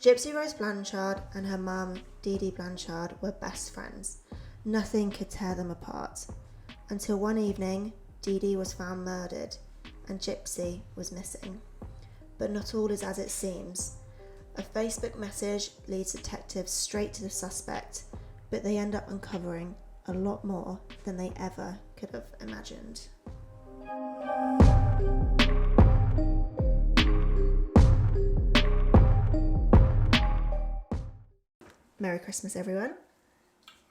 Gypsy Rose Blanchard and her mum, Dee Dee Blanchard, were best friends. Nothing could tear them apart. Until one evening, Dee Dee was found murdered and Gypsy was missing. But not all is as it seems. A Facebook message leads detectives straight to the suspect, but they end up uncovering a lot more than they ever could have imagined. Merry Christmas, everyone.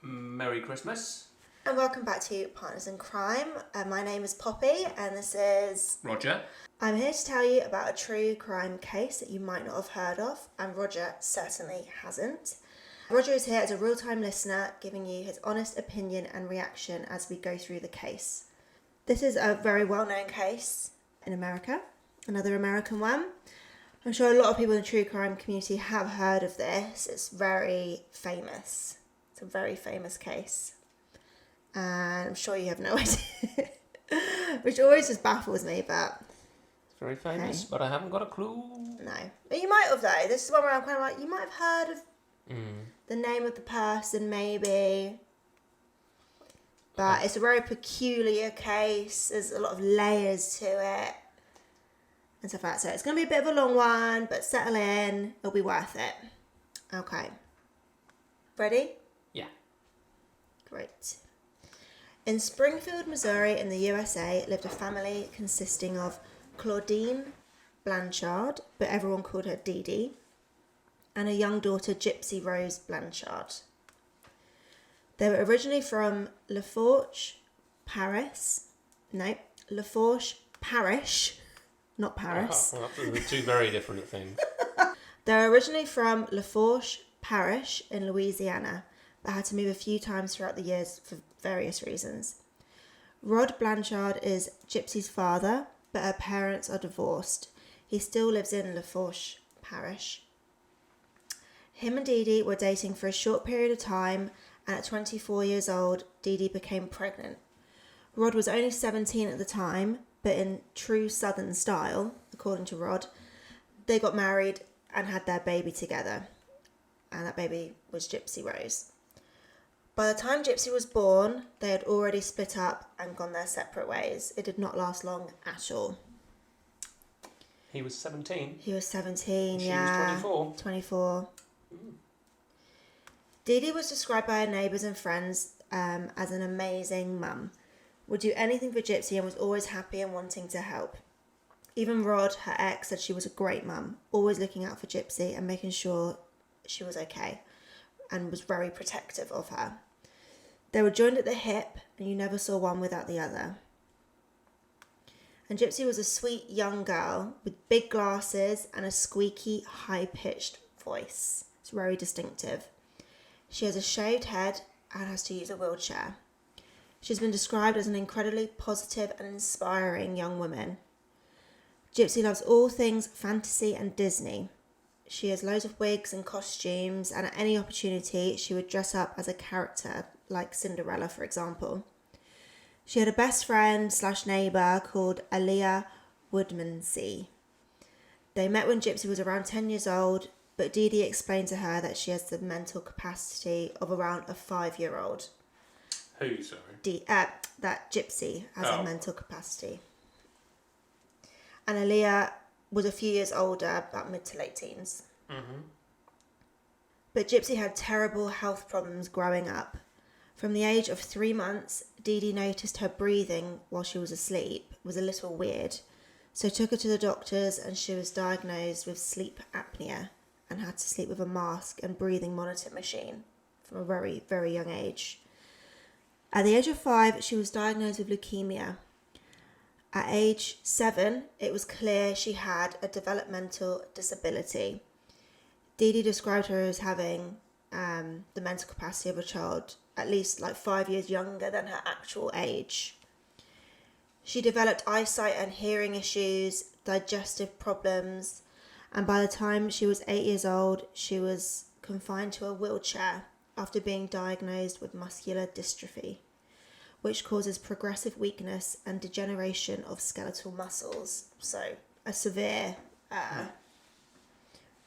Merry Christmas. And welcome back to Partners in Crime. My name is Poppy and this is... Roger. I'm here to tell you about a true crime case that you might not have heard of, and Roger certainly hasn't. Roger is here as a real-time listener, giving you his honest opinion and reaction as we go through the case. This is a very well-known case in America, another American one. I'm sure a lot of people in the true crime community have heard of this. It's very famous. It's a very famous case. And I'm sure you have no idea. Which always just baffles me, but... It's very famous, but I haven't got a clue. No. But you might have, though. This is one where I'm kind of like, you might have heard of the name of the person, maybe. But it's a very peculiar case. There's a lot of layers to it. And stuff like that. So it's going to be a bit of a long one, but settle in. It'll be worth it. Okay. Ready? Yeah. Great. In Springfield, Missouri, in the USA, lived a family consisting of Claudine Blanchard, but everyone called her Dee Dee, and a young daughter, Gypsy Rose Blanchard. They were originally from Lafourche Parish, not Paris. Oh, well, they're two very different things. They're originally from Lafourche Parish in Louisiana, but had to move a few times throughout the years for various reasons. Rod Blanchard is Gypsy's father, but her parents are divorced. He still lives in Lafourche Parish. Him and Dee Dee were dating for a short period of time, and at 24 years old, Dee Dee became pregnant. Rod was only 17 at the time, but in true Southern style, according to Rod, they got married and had their baby together. And that baby was Gypsy Rose. By the time Gypsy was born, they had already split up and gone their separate ways. It did not last long at all. He was 17. He was 17, she yeah. was 24. 24. Dee Dee was described by her neighbours and friends as an amazing mum. Would do anything for Gypsy and was always happy and wanting to help. Even Rod, her ex, said she was a great mum, always looking out for Gypsy and making sure she was okay, and was very protective of her. They were joined at the hip, and you never saw one without the other. And Gypsy was a sweet young girl with big glasses and a squeaky, high-pitched voice. It's very distinctive. She has a shaved head and has to use a wheelchair. She's been described as an incredibly positive and inspiring young woman. Gypsy loves all things fantasy and Disney. She has loads of wigs and costumes, and at any opportunity she would dress up as a character, like Cinderella, for example. She had a best friend / neighbour called Aaliyah Woodmansey. They met when Gypsy was around 10 years old, but Dee Dee explained to her that she has the mental capacity of around a 5-year-old. Who, sorry? That Gypsy has a mental capacity. And Aaliyah was a few years older, about mid to late teens. Mm-hmm. But Gypsy had terrible health problems growing up. From the age of 3 months, Dee Dee noticed her breathing while she was asleep was a little weird, so took her to the doctors and she was diagnosed with sleep apnea and had to sleep with a mask and breathing monitor machine from a very, very young age. At the age of 5, she was diagnosed with leukemia. At age 7, it was clear she had a developmental disability. Dee Dee described her as having the mental capacity of a child at least like 5 years younger than her actual age. She developed eyesight and hearing issues, digestive problems, and by the time she was 8 years old, she was confined to a wheelchair after being diagnosed with muscular dystrophy, which causes progressive weakness and degeneration of skeletal muscles. So a severe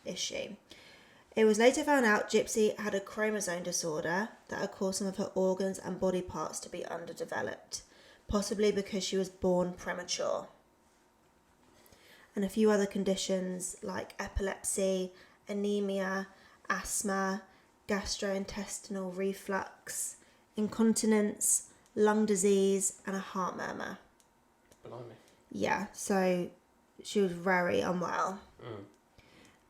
issue. It was later found out Gypsy had a chromosome disorder that had caused some of her organs and body parts to be underdeveloped, possibly because she was born premature. And a few other conditions like epilepsy, anemia, asthma, gastrointestinal reflux, incontinence, lung disease, and a heart murmur. Blimey. Yeah, so she was very unwell. Mm.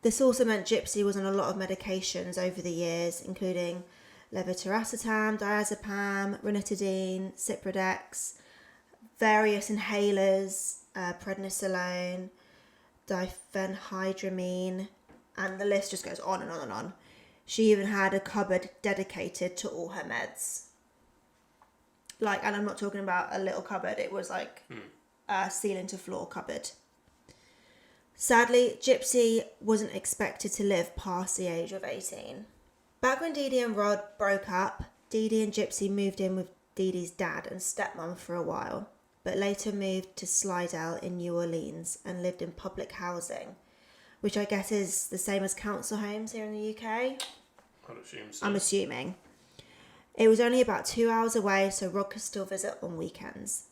This also meant Gypsy was on a lot of medications over the years, including levetiracetam, diazepam, ranitidine, Ciprodex, various inhalers, prednisolone, diphenhydramine, and the list just goes on and on and on. She even had a cupboard dedicated to all her meds. And I'm not talking about a little cupboard, it was like a ceiling to floor cupboard. Sadly, Gypsy wasn't expected to live past the age of 18. Back when Dee Dee and Rod broke up, Dee Dee and Gypsy moved in with Dee Dee's dad and stepmom for a while, but later moved to Slidell in New Orleans and lived in public housing, which I guess is the same as council homes here in the UK. I'd assume so. I'm assuming. It was only about 2 hours away, so Rod could still visit on weekends.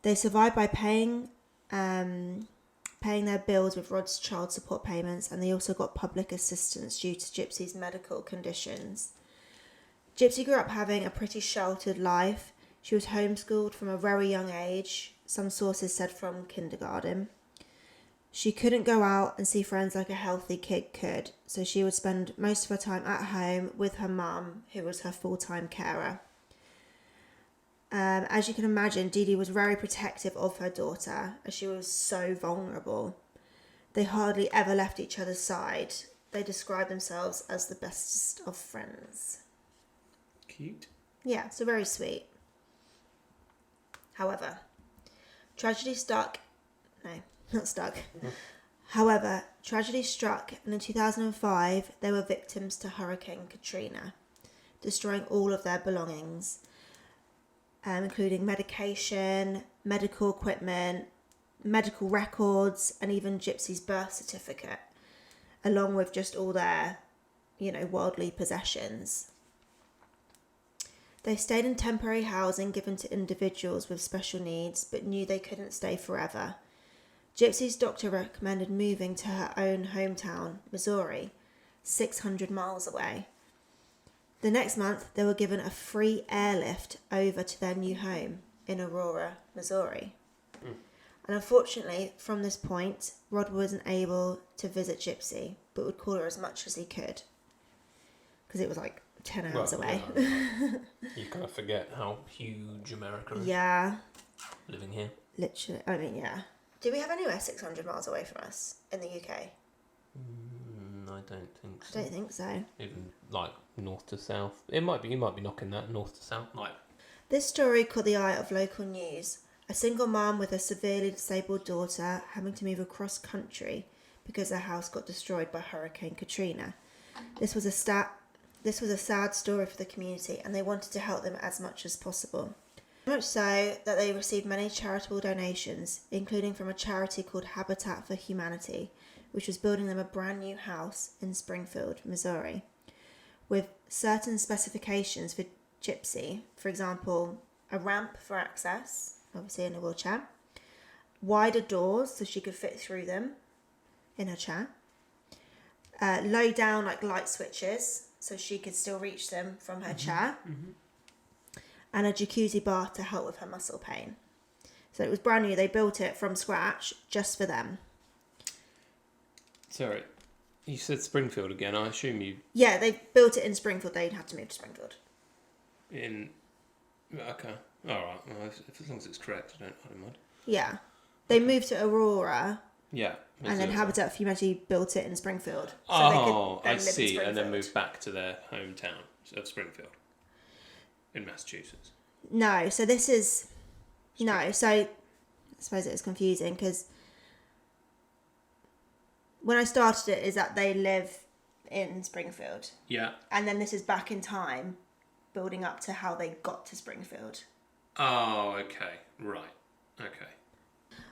They survived by paying their bills with Rod's child support payments, and they also got public assistance due to Gypsy's medical conditions. Gypsy grew up having a pretty sheltered life. She was homeschooled from a very young age, some sources said from kindergarten. She couldn't go out and see friends like a healthy kid could, so she would spend most of her time at home with her mum, who was her full-time carer. As you can imagine, Dee Dee was very protective of her daughter, as she was so vulnerable. They hardly ever left each other's side. They described themselves as the bestest of friends. Cute. Yeah, so very sweet. However, tragedy struck, and in 2005, they were victims to Hurricane Katrina, destroying all of their belongings, including medication, medical equipment, medical records, and even Gypsy's birth certificate, along with just all their, worldly possessions. They stayed in temporary housing given to individuals with special needs, but knew they couldn't stay forever. Gypsy's doctor recommended moving to her own hometown, Missouri, 600 miles away. The next month, they were given a free airlift over to their new home in Aurora, Missouri. And unfortunately, from this point, Rod wasn't able to visit Gypsy, but would call her as much as he could. Because it was like 10 hours away. Yeah. You kind of forget how huge America is. Yeah. Living here. Literally, yeah. Do we have anywhere 600 miles away from us in the UK? I don't think so. I don't think so. Even like north to south. You might be knocking that north to south. This story caught the eye of local news. A single mum with a severely disabled daughter having to move across country because their house got destroyed by Hurricane Katrina. This was a sad story for the community, and they wanted to help them as much as possible. So much so that they received many charitable donations, including from a charity called Habitat for Humanity, which was building them a brand new house in Springfield, Missouri, with certain specifications for Gypsy. For example, a ramp for access, obviously in a wheelchair, wider doors so she could fit through them in her chair, low down light switches so she could still reach them from her chair, and a jacuzzi bath to help with her muscle pain. So it was brand new. They built it from scratch just for them. Sorry, you said Springfield again. I assume you... Yeah, they built it in Springfield. They'd have to move to Springfield. Okay. All right. Well, as long as it's correct, I don't mind. Yeah. They moved to Aurora. Yeah. And then Habitat for Humanity built it in Springfield. So I see. And then moved back to their hometown of Springfield in Massachusetts. No, so this is... No, so I suppose it was confusing because when I started it is that they live in Springfield. Yeah. And then this is back in time, building up to how they got to Springfield. Oh, okay. Right. Okay.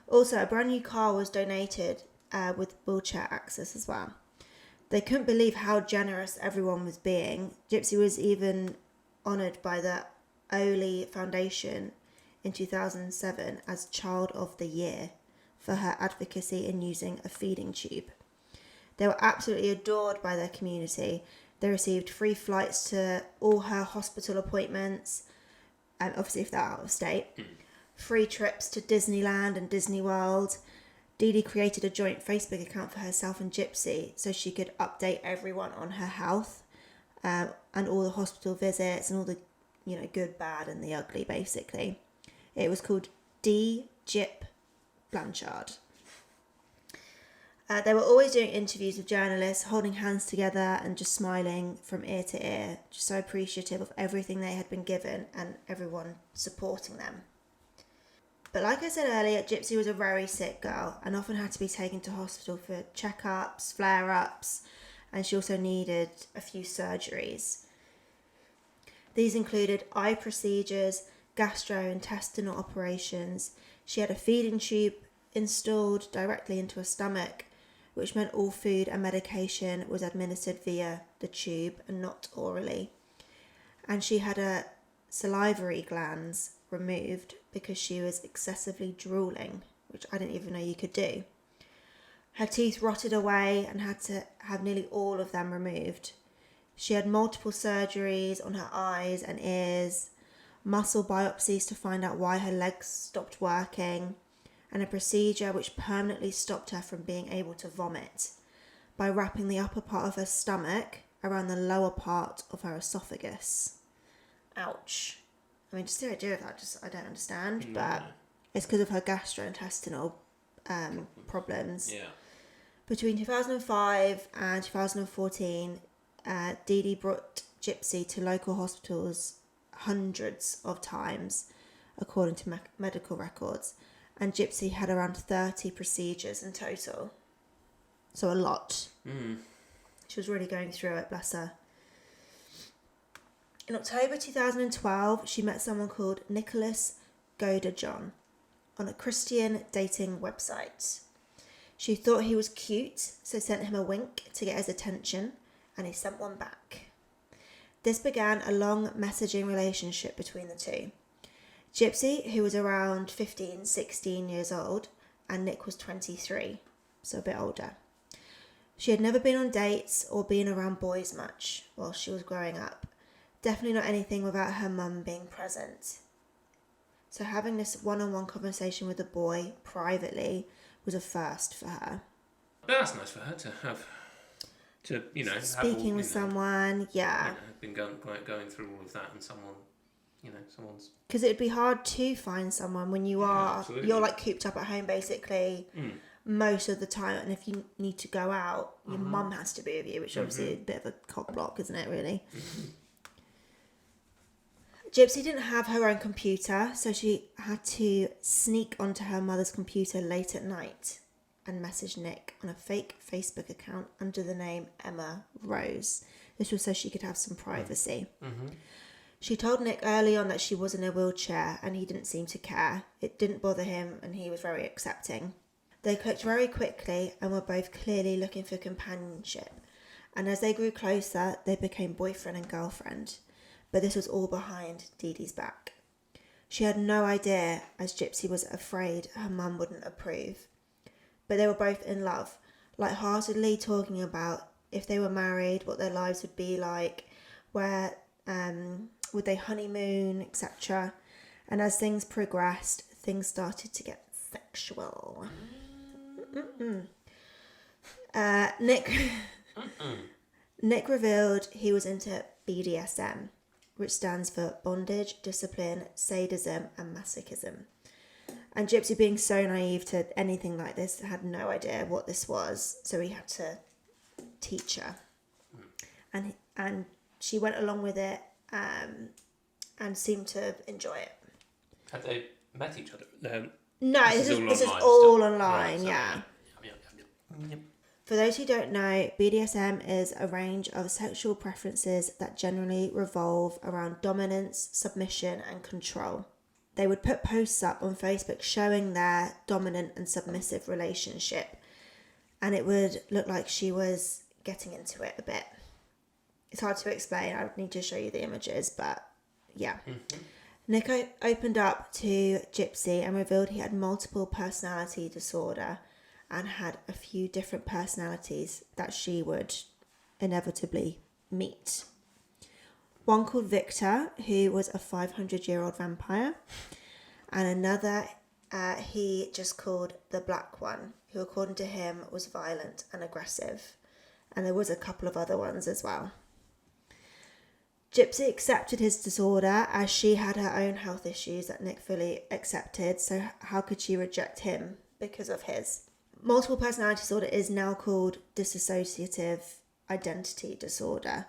Also, a brand new car was donated with wheelchair access as well. They couldn't believe how generous everyone was being. Gypsy was even honoured by the Oli Foundation in 2007 as Child of the Year for her advocacy in using a feeding tube. They were absolutely adored by their community. They received free flights to all her hospital appointments, and obviously if they're out of state, free trips to Disneyland and Disney World. Dee Dee created a joint Facebook account for herself and Gypsy so she could update everyone on her health, and all the hospital visits and all the, good, bad and the ugly, basically. It was called Dee Gypsy Blanchard. They were always doing interviews with journalists, holding hands together and just smiling from ear to ear, just so appreciative of everything they had been given and everyone supporting them. But like I said earlier, Gypsy was a very sick girl and often had to be taken to hospital for checkups, flare-ups, and she also needed a few surgeries. These included eye procedures, gastrointestinal operations. She had a feeding tube installed directly into her stomach, which meant all food and medication was administered via the tube and not orally. And she had her salivary glands removed because she was excessively drooling, which I didn't even know you could do. Her teeth rotted away and had to have nearly all of them removed. She had multiple surgeries on her eyes and ears, muscle biopsies to find out why her legs stopped working, and a procedure which permanently stopped her from being able to vomit by wrapping the upper part of her stomach around the lower part of her esophagus. Ouch. I mean, just the idea of that, I don't understand, but it's because of her gastrointestinal problems. Yeah. Between 2005 and 2014, Dee Dee brought Gypsy to local hospitals hundreds of times, according to medical records, and Gypsy had around 30 procedures in total. So a lot. She was really going through it, bless her. In October 2012, she met someone called Nicholas Godejohn on a Christian dating website. She thought he was cute, so sent him a wink to get his attention, and he sent one back. This began a long messaging relationship between the two. Gypsy, who was around 15, 16 years old, and Nick was 23, so a bit older. She had never been on dates or been around boys much while she was growing up. Definitely not anything without her mum being present. So having this one-on-one conversation with a boy privately was a first for her. But that's nice for her to have, speaking with someone, yeah. Been going through all of that, and someone's. Because it would be hard to find someone when you're like cooped up at home basically most of the time, and if you need to go out, your mum has to be with you, which obviously is a bit of a cock block, isn't it, really? Gypsy didn't have her own computer, so she had to sneak onto her mother's computer late at night and message Nick on a fake Facebook account under the name Emma Rose. This was so she could have some privacy. She told Nick early on that she was in a wheelchair, and he didn't seem to care. It didn't bother him, and he was very accepting. They clicked very quickly and were both clearly looking for companionship. And as they grew closer, they became boyfriend and girlfriend. But this was all behind Dee Dee's back. She had no idea, as Gypsy was afraid her mum wouldn't approve. But they were both in love, lightheartedly talking about if they were married, what their lives would be like, where would they honeymoon, etc. And as things progressed, things started to get sexual. Nick revealed he was into BDSM, which stands for bondage, discipline, sadism, and masochism. And Gypsy, being so naive to anything like this, had no idea what this was, so he had to teach her. And she went along with it and seemed to enjoy it. Had they met each other? No, this is all online, right, yeah. Yep. For those who don't know, BDSM is a range of sexual preferences that generally revolve around dominance, submission, and control. They would put posts up on Facebook showing their dominant and submissive relationship, and it would look like she was getting into it a bit. It's hard to explain. I would need to show you the images, but yeah. Mm-hmm. Nick opened up to Gypsy and revealed he had multiple personality disorder and had a few different personalities that she would inevitably meet. One called Victor, who was a 500-year-old vampire, and another he just called the Black One, who according to him was violent and aggressive. And there was a couple of other ones as well. Gypsy accepted his disorder as she had her own health issues that Nick fully accepted, so how could she reject him because of his? Multiple personality disorder is now called dissociative identity disorder,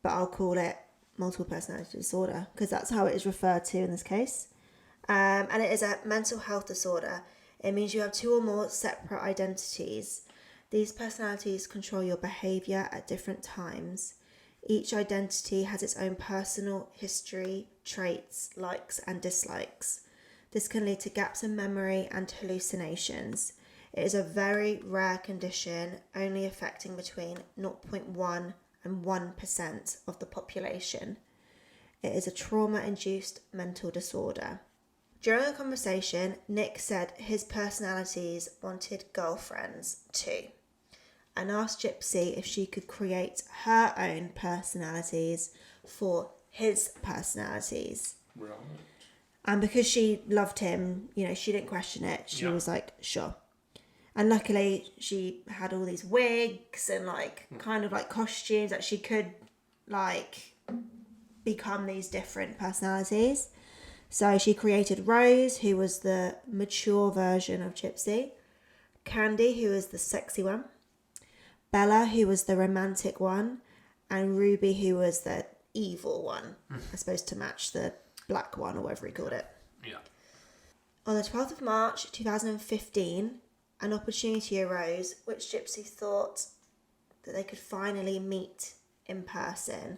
but I'll call it multiple personality disorder because that's how it is referred to in this case. And it is a mental health disorder. It means you have two or more separate identities. These personalities control your behaviour at different times. Each identity has its own personal history, traits, likes and dislikes. This can lead to gaps in memory and hallucinations. It is a very rare condition, only affecting between 0.1 and 1% of the population. It is a trauma-induced mental disorder. During a conversation, Nick said his personalities wanted girlfriends too, and asked Gypsy if she could create her own personalities for his personalities. Right. And because she loved him, she didn't question it. She was like, sure. And luckily, she had all these wigs and kind of costumes that she could become these different personalities. So she created Rose, who was the mature version of Gypsy. Candy, who was the sexy one. Bella, who was the romantic one. And Ruby, who was the evil one. I suppose to match the black one or whatever he called it. Yeah. On the 12th of March 2015, an opportunity arose which Gypsy thought that they could finally meet in person.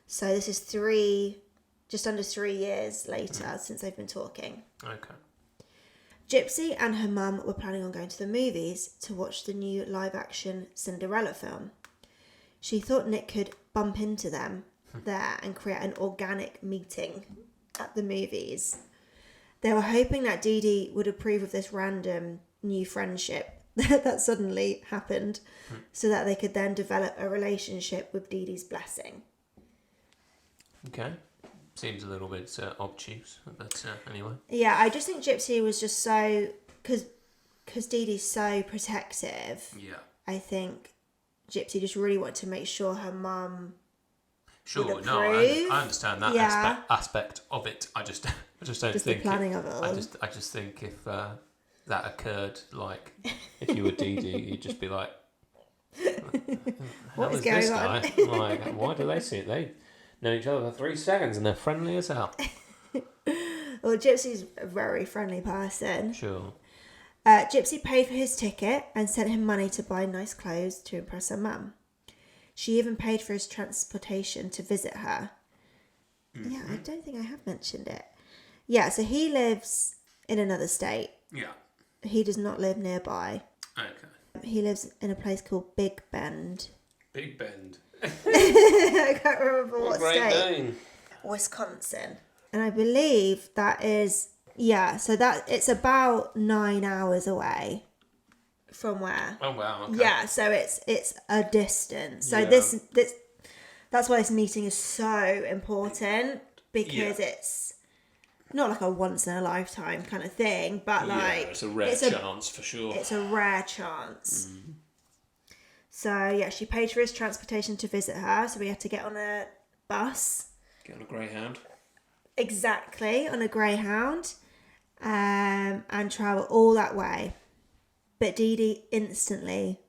So this is just under 3 years later since they've been talking. Okay. Gypsy and her mum were planning on going to the movies to watch the new live-action Cinderella film. She thought Nick could bump into them there and create an organic meeting at the movies. They were hoping that Dee Dee would approve of this random new friendship that suddenly happened so that they could then develop a relationship with Dee Dee's blessing. Okay. Seems a little bit obtuse, but anyway. Yeah, I just think Gypsy was just so... Because Dee Dee's so protective. Yeah. I think Gypsy just really wanted to make sure her mum Sure, would no, I understand that aspect of it. I just don't just think... the planning of it all. I just think if that occurred, if you were Dee Dee, you'd just be like... What is going on? Guy? Why do they see it? They know each other for 3 seconds and they're friendly as hell. Well, Gypsy's a very friendly person. Sure. Gypsy paid for his ticket and sent him money to buy nice clothes to impress her mum. She even paid for his transportation to visit her. Mm-hmm. Yeah, I don't think I have mentioned it. Yeah, so he lives in another state. Yeah. He does not live nearby. Okay. He lives in a place called Big Bend. Big Bend. I can't remember what great state. Name. Wisconsin. And I believe that is... Yeah, so it's about 9 hours away from where. Oh wow! Okay. Yeah, so it's a distance. So Yeah. that's why this meeting is so important because it's not like a once in a lifetime kind of thing, but it's a rare chance for sure. It's a rare chance. Mm. So yeah, she paid for his transportation to visit her, so we had to get on a bus. Get on a Greyhound. Exactly, on a Greyhound, and travel all that way. But Dee Dee instantly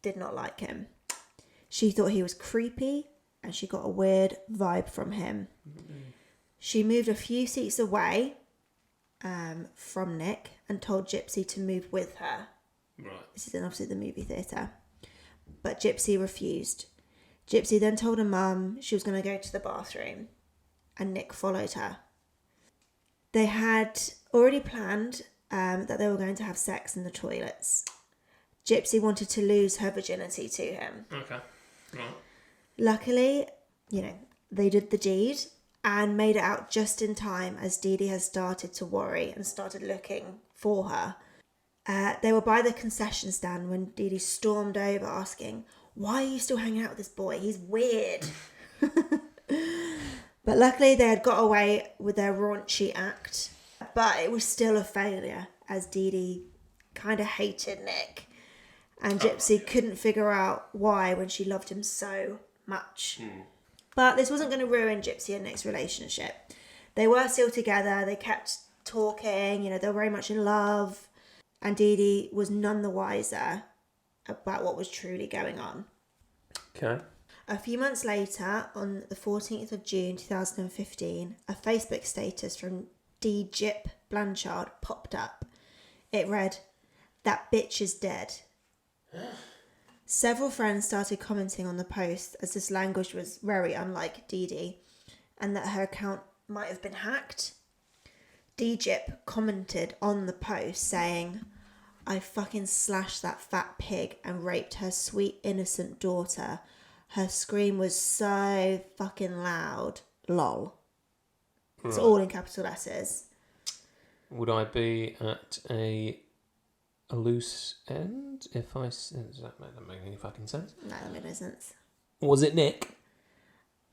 did not like him. She thought he was creepy and she got a weird vibe from him. Mm-hmm. She moved a few seats away from Nick and told Gypsy to move with her. Right. This is in obviously the movie theatre. But Gypsy refused. Gypsy then told her mum she was going to go to the bathroom and Nick followed her. They had already planned that they were going to have sex in the toilets. Gypsy wanted to lose her virginity to him. Okay. Right. Luckily, they did the deed and made it out just in time as Dee Dee has started to worry and started looking for her. They were by the concession stand when Dee Dee stormed over asking, "Why are you still hanging out with this boy? He's weird." But luckily they had got away with their raunchy act. But it was still a failure as Dee Dee kind of hated Nick. And Gypsy couldn't figure out why when she loved him so much. But this wasn't going to ruin Gypsy and Nick's relationship. They were still together. They kept talking. They were very much in love. And Dee Dee was none the wiser about what was truly going on. Okay. A few months later, on the 14th of June 2015, a Facebook status from Dee Blanchard popped up. It read, "That bitch is dead." Several friends started commenting on the post as this language was very unlike Dee Dee and that her account might have been hacked. Dee commented on the post saying, "I fucking slashed that fat pig and raped her sweet innocent daughter. Her scream was so fucking loud. Lol." It's all in capital letters. Would I be at a loose end if I... Does that make any fucking sense? No, that made no sense. Was it Nick?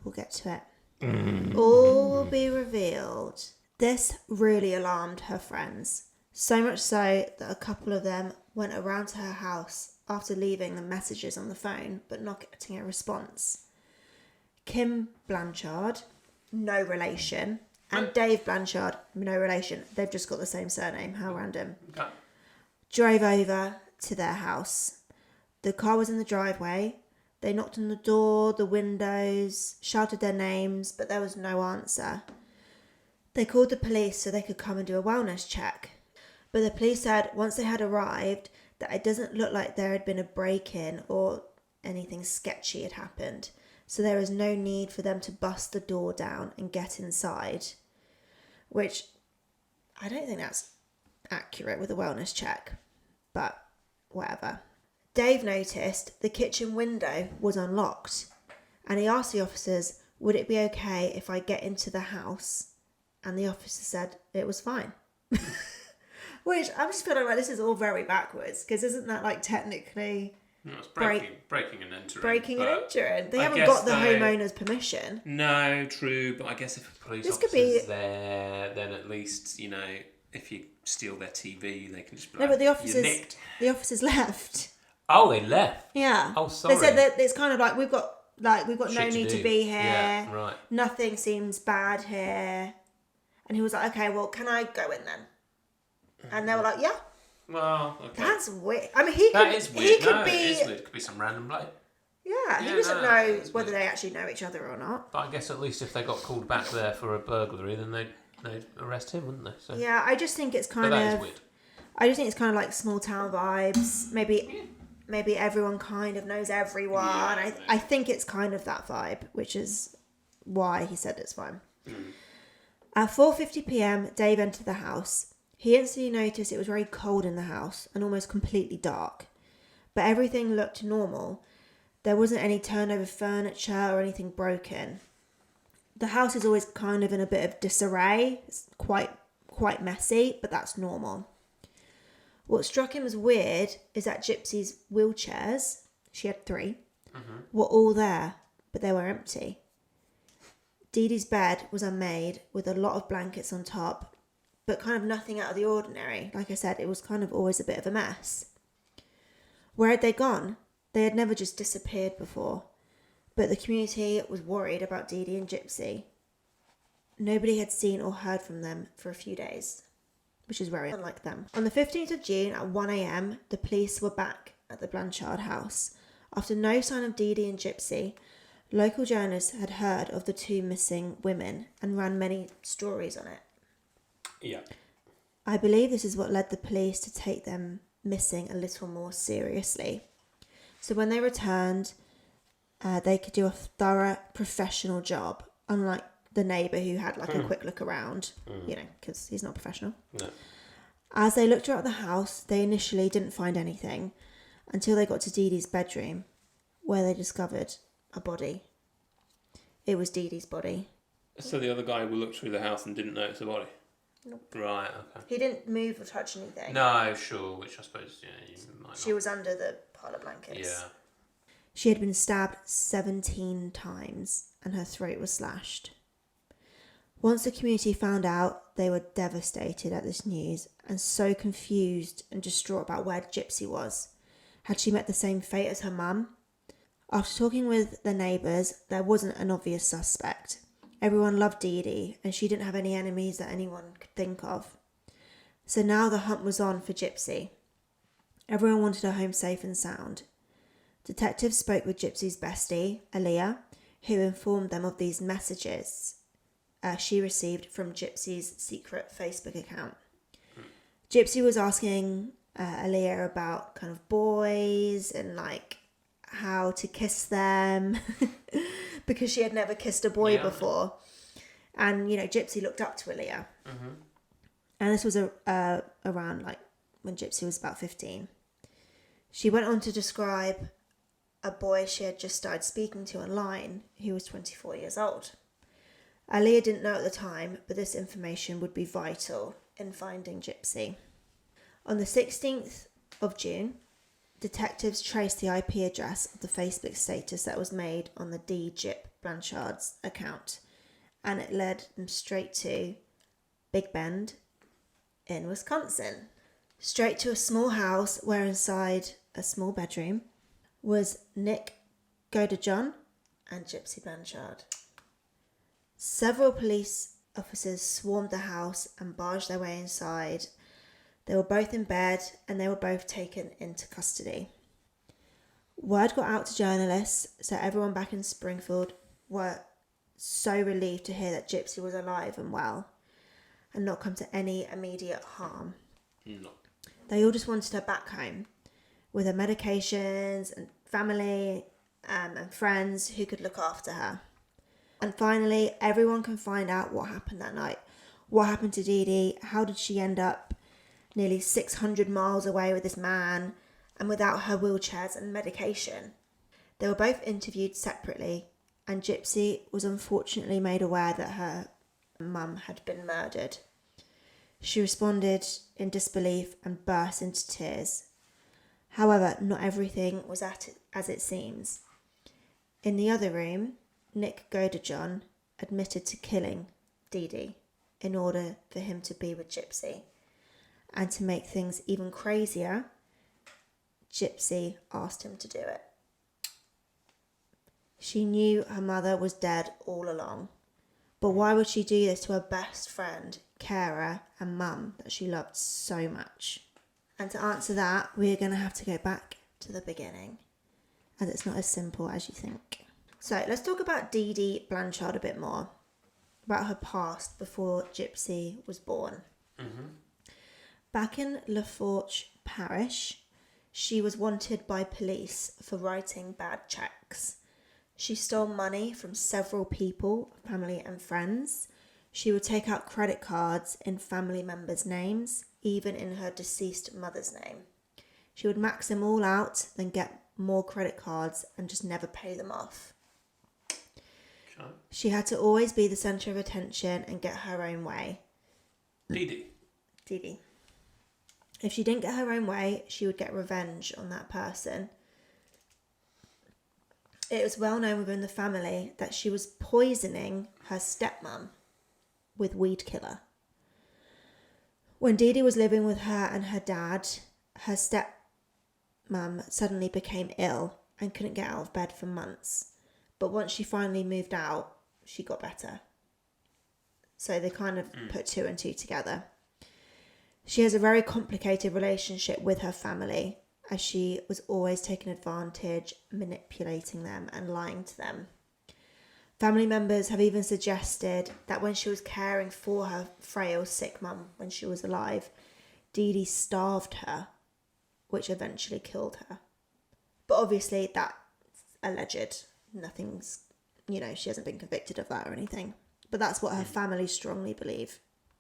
We'll get to it. All will be revealed. This really alarmed her friends. So much so that a couple of them went around to her house after leaving the messages on the phone but not getting a response. Kim Blanchard, no relation, and Dave Blanchard, no relation. They've just got the same surname. How random. Okay. Drove over to their house. The car was in the driveway. They knocked on the door, the windows, shouted their names, but there was no answer. They called the police so they could come and do a wellness check. But the police said once they had arrived that it doesn't look like there had been a break-in or anything sketchy had happened. So there was no need for them to bust the door down and get inside. Which, I don't think that's accurate with a wellness check. But, whatever. Dave noticed the kitchen window was unlocked. And he asked the officers, would it be okay if I get into the house? And the officer said it was fine. Which, I'm just feeling like this is all very backwards. Because isn't that like technically... No, it's breaking and entering. Breaking and entering. They haven't got the homeowner's permission. No, true. But I guess if a police officer's there, then at least, if you steal their TV, they can just be like, no, but the officers left. Oh, they left? Yeah. Oh, sorry. They said that it's kind of like, we've got no need to be here. Yeah, right. Nothing seems bad here. And he was like, okay, well, can I go in then? And they were like, yeah. Well, okay. That's weird. I mean, it is weird. It is weird. It could be some random bloke. Yeah, he doesn't know whether they actually know each other or not. But I guess at least if they got called back there for a burglary, then they'd arrest him, wouldn't they? So. Yeah, I just think it's kind that is weird. I just think it's kind of like small town vibes. Maybe everyone kind of knows everyone. Yeah, I think it's kind of that vibe, which is why he said it's fine. At 4:50 p.m, Dave entered the house. He instantly noticed it was very cold in the house and almost completely dark. But everything looked normal. There wasn't any turnover furniture or anything broken. The house is always kind of in a bit of disarray. It's quite messy, but that's normal. What struck him as weird is that Gypsy's wheelchairs, she had 3, were all there, but they were empty. Dee Dee's bed was unmade with a lot of blankets on top, but kind of nothing out of the ordinary. Like I said, it was kind of always a bit of a mess. Where had they gone? They had never just disappeared before, but the community was worried about Dee Dee and Gypsy. Nobody had seen or heard from them for a few days, which is very unlike them. On the 15th of June at 1 a.m, the police were back at the Blanchard house. After no sign of Dee Dee and Gypsy, local journalists had heard of the 2 missing women and ran many stories on it. Yeah. I believe this is what led the police to take them missing a little more seriously. So when they returned, they could do a thorough professional job, unlike the neighbour who had like a quick look around, because he's not professional. No. As they looked throughout the house, they initially didn't find anything until they got to Dee Dee's bedroom, where they discovered a body. It was Dee Dee's body. So the other guy who looked through the house and didn't notice the body? Nope. Right, okay. He didn't move or touch anything. No, sure, which I suppose, you might not. She was under the pile of blankets. Yeah. She had been stabbed 17 times and her throat was slashed. Once the community found out, they were devastated at this news and so confused and distraught about where Gypsy was. Had she met the same fate as her mum? After talking with the neighbours, there wasn't an obvious suspect. Everyone loved Dee Dee and she didn't have any enemies that anyone could think of. So now the hunt was on for Gypsy. Everyone wanted her home safe and sound. Detectives spoke with Gypsy's bestie, Aaliyah, who informed them of these messages she received from Gypsy's secret Facebook account. Gypsy was asking Aaliyah about kind of boys and like how to kiss them because she had never kissed a boy before. And, Gypsy looked up to Aaliyah. Mm-hmm. And this was around like when Gypsy was about 15. She went on to describe a boy she had just started speaking to online who was 24 years old. Aaliyah didn't know at the time, but this information would be vital in finding Gypsy. On the 16th of June, detectives traced the IP address of the Facebook status that was made on the Dee Blanchard's account, and it led them straight to Big Bend in Wisconsin. Straight to a small house where inside a small bedroom was Nick Godejohn and Gypsy Blanchard. Several police officers swarmed the house and barged their way inside. They were both in bed and they were both taken into custody. Word got out to journalists, so everyone back in Springfield were so relieved to hear that Gypsy was alive and well and not come to any immediate harm. No. They all just wanted her back home with her medications and family and friends who could look after her. And finally, everyone can find out what happened that night. What happened to Dee Dee? How did she end up nearly 600 miles away with this man and without her wheelchairs and medication? They were both interviewed separately, and Gypsy was unfortunately made aware that her mum had been murdered. She responded in disbelief and burst into tears. However, not everything was as it seems. In the other room, Nick Godejohn admitted to killing Dee Dee in order for him to be with Gypsy. And to make things even crazier, Gypsy asked him to do it. She knew her mother was dead all along. But why would she do this to her best friend, carer and mum that she loved so much? And to answer that, we're going to have to go back to the beginning, as it's not as simple as you think. So let's talk about Dee Dee Blanchard a bit more, about her past before Gypsy was born. Mm-hmm. Back in Lafourche Parish, she was wanted by police for writing bad checks. She stole money from several people, family and friends. She would take out credit cards in family members' names, even in her deceased mother's name. She would max them all out, then get more credit cards and just never pay them off. Okay. She had to always be the centre of attention and get her own way. Dee Dee. If she didn't get her own way, she would get revenge on that person. It was well known within the family that she was poisoning her stepmom with weed killer. When Dee Dee was living with her and her dad, her stepmom suddenly became ill and couldn't get out of bed for months. But once she finally moved out, she got better. So they kind of put two and two together. She has a very complicated relationship with her family, as she was always taking advantage, manipulating them and lying to them. Family members have even suggested that when she was caring for her frail, sick mum when she was alive, Dee Dee starved her, which eventually killed her. But obviously that's alleged. Nothing's, she hasn't been convicted of that or anything. But that's what her family strongly believe.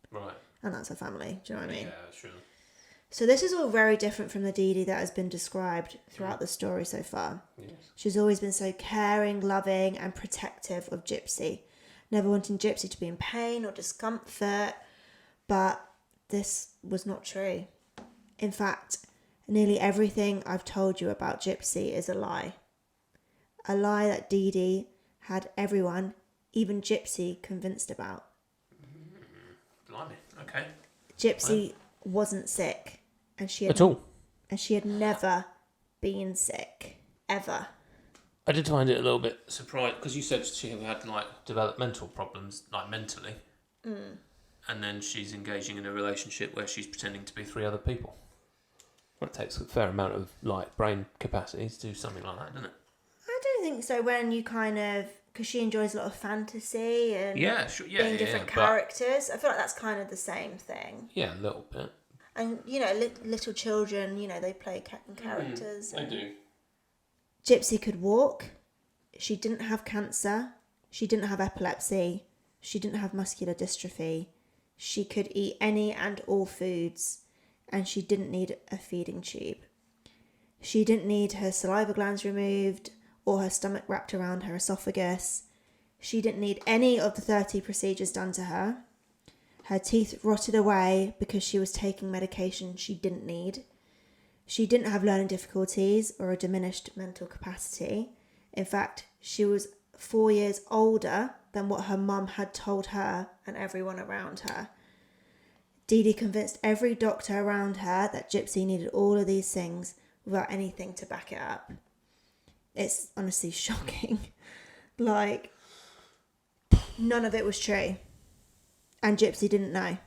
Right. And that's her family, do you know what I mean? Yeah, sure. So this is all very different from the Dee Dee that has been described throughout the story so far. Yes. She's always been so caring, loving and protective of Gypsy, never wanting Gypsy to be in pain or discomfort, but this was not true. In fact, nearly everything I've told you about Gypsy is a lie. A lie that Dee Dee had everyone, even Gypsy, convinced about. Blimey, okay. Gypsy wasn't sick. And she had, At all? And she had never been sick. Ever. I did find it a little bit surprised, because you said she had, like, developmental problems, like, mentally. And then she's engaging in a relationship where she's pretending to be 3 other people. Well, it takes a fair amount of, like, brain capacity to do something like that, doesn't it? I don't think so when you kind of... Because she enjoys a lot of fantasy and being different characters. I feel like that's kind of the same thing. Yeah, a little bit. And, little children, they play characters. They do. Gypsy could walk. She didn't have cancer. She didn't have epilepsy. She didn't have muscular dystrophy. She could eat any and all foods. And she didn't need a feeding tube. She didn't need her saliva glands removed or her stomach wrapped around her esophagus. She didn't need any of the 30 procedures done to her. Her teeth rotted away because she was taking medication she didn't need. She didn't have learning difficulties or a diminished mental capacity. In fact, she was 4 years older than what her mum had told her and everyone around her. Dee Dee convinced every doctor around her that Gypsy needed all of these things without anything to back it up. It's honestly shocking. Like, none of it was true. And Gypsy didn't know.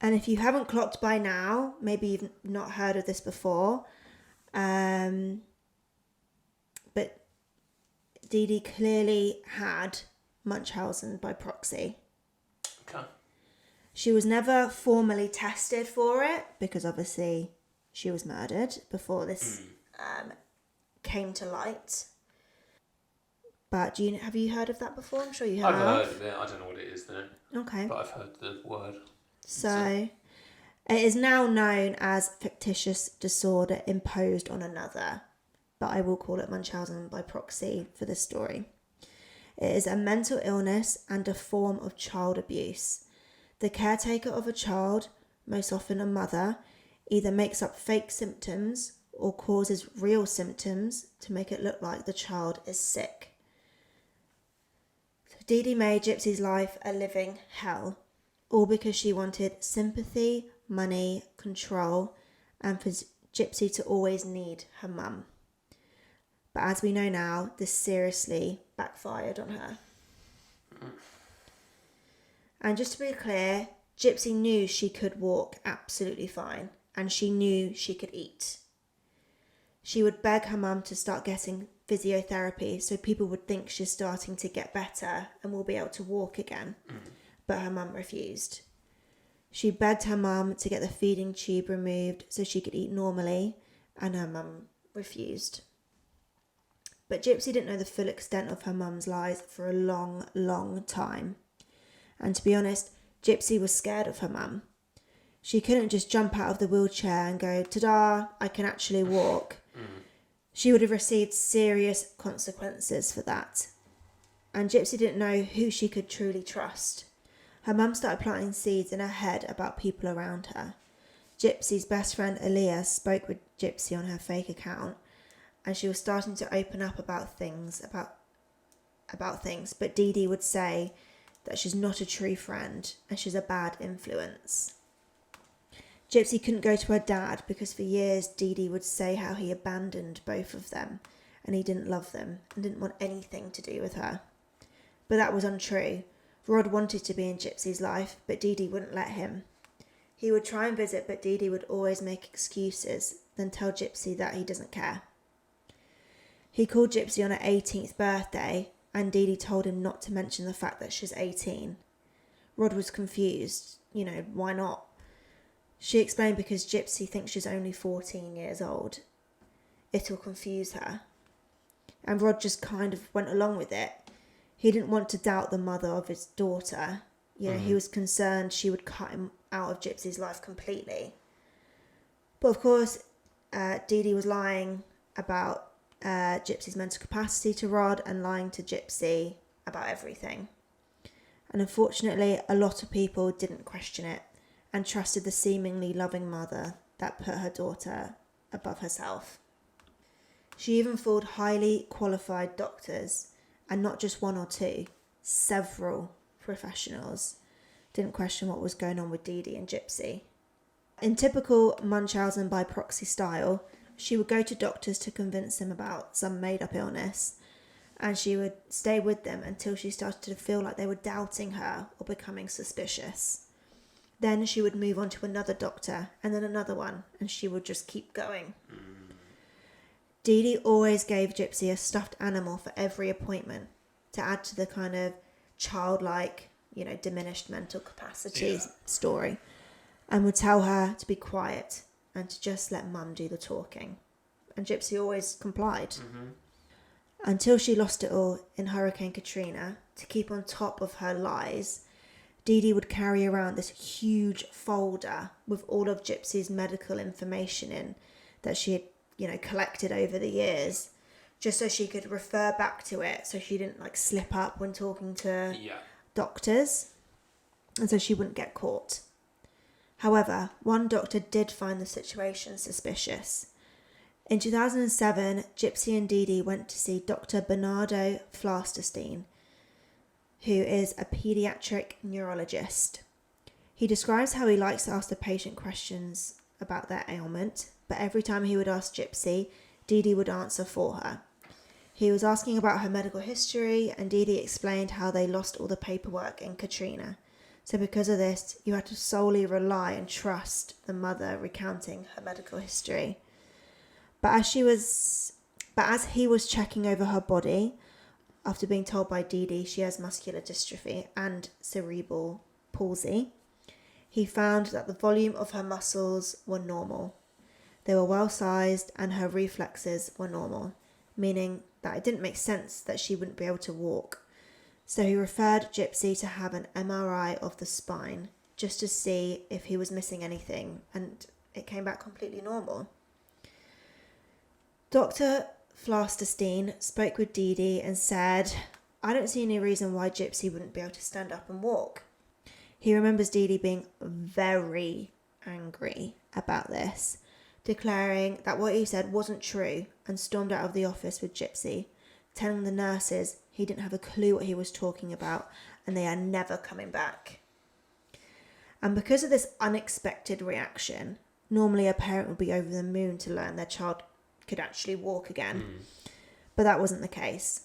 And if you haven't clocked by now, maybe you've not heard of this before, but Dee Dee clearly had Munchausen by proxy. Okay. She was never formally tested for it because obviously she was murdered before this came to light. But have you heard of that before? I'm sure you have. I've heard of it. I don't know what it is though. Okay. But I've heard the word. So it is now known as fictitious disorder imposed on another, but I will call it Munchausen by proxy for this story. It is a mental illness and a form of child abuse. The caretaker of a child, most often a mother, either makes up fake symptoms or causes real symptoms to make it look like the child is sick. So Dee Dee made Gypsy's life a living hell, all because she wanted sympathy, money, control, and for Gypsy to always need her mum. But as we know now, this seriously backfired on her. And just to be clear, Gypsy knew she could walk absolutely fine, and she knew she could eat. She would beg her mum to start getting physiotherapy so people would think she's starting to get better and will be able to walk again. But her mum refused. She begged her mum to get the feeding tube removed so she could eat normally, and her mum refused. But Gypsy didn't know the full extent of her mum's lies for a long, long time. And to be honest, Gypsy was scared of her mum. She couldn't just jump out of the wheelchair and go, ta-da, I can actually walk. She would have received serious consequences for that. And Gypsy didn't know who she could truly trust. Her mum started planting seeds in her head about people around her. Gypsy's best friend Elias spoke with Gypsy on her fake account, and she was starting to open up about things, but Dee Dee would say that she's not a true friend and she's a bad influence. Gypsy couldn't go to her dad because for years Dee Dee would say how he abandoned both of them and he didn't love them and didn't want anything to do with her. But that was untrue. Rod wanted to be in Gypsy's life, but Dee Dee wouldn't let him. He would try and visit, but Dee Dee would always make excuses, then tell Gypsy that he doesn't care. He called Gypsy on her 18th birthday, and Dee Dee told him not to mention the fact that she's 18. Rod was confused. Why not? She explained because Gypsy thinks she's only 14 years old. It'll confuse her. And Rod just kind of went along with it. He didn't want to doubt the mother of his daughter. He was concerned she would cut him out of Gypsy's life completely. But of course, Dee Dee was lying about Gypsy's mental capacity to Rod and lying to Gypsy about everything. And unfortunately, a lot of people didn't question it and trusted the seemingly loving mother that put her daughter above herself. She even fooled highly qualified doctors, and not just one or two, several professionals didn't question what was going on with Dee Dee and Gypsy. In typical Munchausen by proxy style, she would go to doctors to convince them about some made-up illness, and she would stay with them until she started to feel like they were doubting her or becoming suspicious. Then she would move on to another doctor and then another one, and she would just keep going. Dee Dee always gave Gypsy a stuffed animal for every appointment to add to the kind of childlike, diminished mental capacity story, and would tell her to be quiet and to just let Mum do the talking. And Gypsy always complied. Mm-hmm. Until she lost it all in Hurricane Katrina. To keep on top of her lies, Dee Dee would carry around this huge folder with all of Gypsy's medical information in that she had, collected over the years, just so she could refer back to it, so she didn't slip up when talking to doctors, and so she wouldn't get caught. However, one doctor did find the situation suspicious. In 2007, Gypsy and Dee Dee went to see Dr. Bernardo Flasterstein, who is a pediatric neurologist. He describes how he likes to ask the patient questions about their ailment, but every time he would ask Gypsy, Dee Dee would answer for her. He was asking about her medical history, and Dee Dee explained how they lost all the paperwork in Katrina. So because of this, you had to solely rely and trust the mother recounting her medical history. But as he was checking over her body, after being told by Dee Dee she has muscular dystrophy and cerebral palsy, he found that the volume of her muscles were normal. They were well sized and her reflexes were normal, meaning that it didn't make sense that she wouldn't be able to walk. So he referred Gypsy to have an MRI of the spine just to see if he was missing anything, and it came back completely normal. Dr. Flasterstein spoke with Dee Dee and said, "I don't see any reason why Gypsy wouldn't be able to stand up and walk." He remembers Dee Dee being very angry about this, declaring that what he said wasn't true, and stormed out of the office with Gypsy, telling the nurses he didn't have a clue what he was talking about and they are never coming back. And because of this unexpected reaction, normally a parent would be over the moon to learn their child could actually walk again. But that wasn't the case.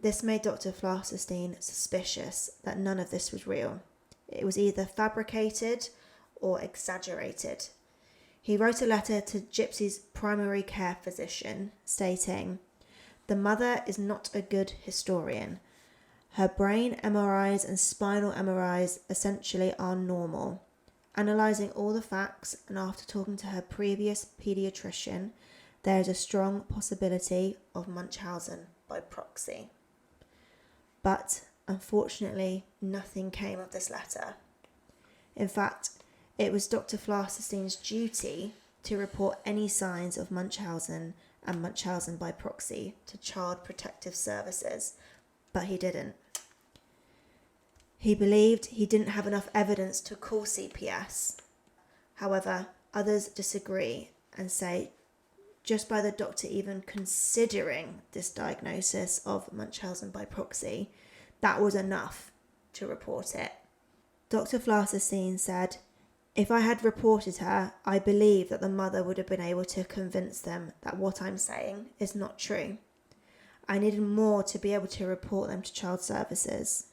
This made Dr. Flasterstein suspicious that none of this was real. It was either fabricated or exaggerated. He wrote a letter to Gypsy's primary care physician stating, "The mother is not a good historian. Her brain MRIs and spinal MRIs essentially are normal. Analysing all the facts and after talking to her previous paediatrician, there is a strong possibility of Munchausen by proxy." But unfortunately, nothing came of this letter. In fact, it was Dr. Flasterstein's duty to report any signs of Munchausen and Munchausen by proxy to Child Protective Services, but he didn't. He believed he didn't have enough evidence to call CPS. However, others disagree and say just by the doctor even considering this diagnosis of Munchausen by proxy, that was enough to report it. Dr. Flasterstein said, "If I had reported her, I believe that the mother would have been able to convince them that what I'm saying is not true. I needed more to be able to report them to child services."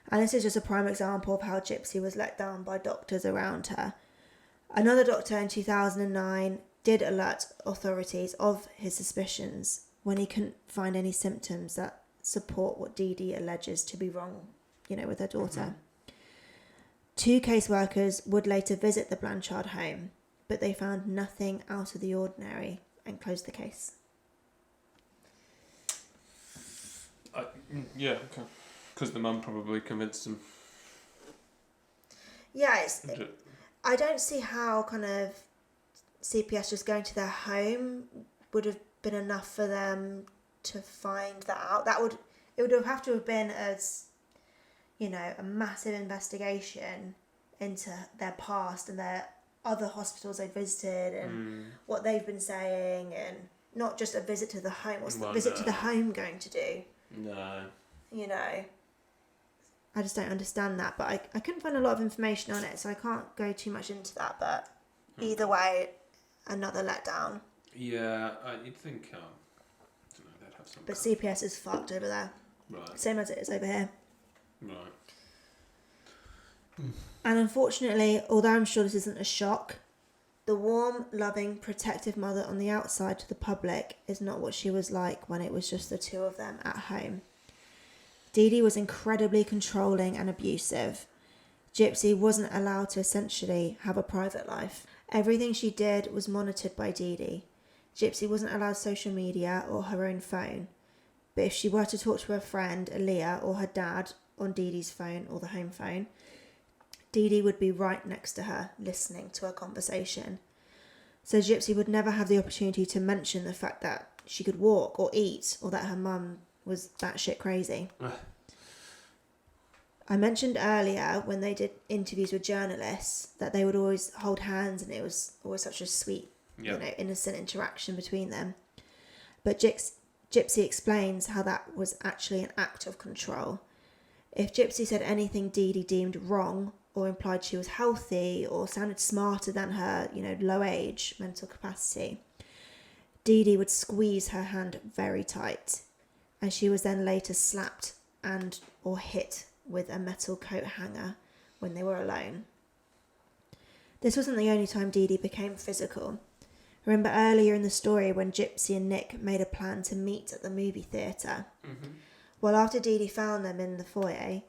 And this is just a prime example of how Gypsy was let down by doctors around her. Another doctor in 2009 did alert authorities of his suspicions when he couldn't find any symptoms that support what Dee Dee alleges to be wrong, with her daughter. 2 caseworkers would later visit the Blanchard home, but they found nothing out of the ordinary and closed the case. Okay. Because the mum probably convinced them. Yeah, I don't see how CPS just going to their home would have been enough for them to find that out. It would have to have been as, you know, a massive investigation into their past and their other hospitals they've visited and what they've been saying, and not just a visit to the home. What's the visit to the home going to do? No. You know, I just don't understand that. But I couldn't find a lot of information on it, so I can't go too much into that. But either way, another letdown. Yeah, you'd think, I don't know, they'd have some... But CPS is fucked over there. Right. Same as it is over here. Right. And unfortunately, although I'm sure this isn't a shock, the warm, loving, protective mother on the outside to the public is not what she was like when it was just the two of them at home. Dee Dee was incredibly controlling and abusive. Gypsy wasn't allowed to essentially have a private life. Everything she did was monitored by Dee Dee. Gypsy wasn't allowed social media or her own phone. But if she were to talk to her friend, Aaliyah, or her dad on Dee Dee's phone or the home phone, Dee Dee would be right next to her, listening to her conversation. So Gypsy would never have the opportunity to mention the fact that she could walk or eat, or that her mum was batshit crazy. I mentioned earlier when they did interviews with journalists that they would always hold hands, and it was always such a sweet, you know, innocent interaction between them. But Gypsy explains how that was actually an act of control. If Gypsy said anything Dee Dee deemed wrong, or implied she was healthy, or sounded smarter than her, you know, low age, mental capacity, Dee Dee would squeeze her hand very tight, and she was then later slapped and or hit with a metal coat hanger when they were alone. This wasn't the only time Dee Dee became physical. Remember earlier in the story when Gypsy and Nick made a plan to meet at the movie theatre? Mm-hmm. Well, after Dee Dee found them in the foyer,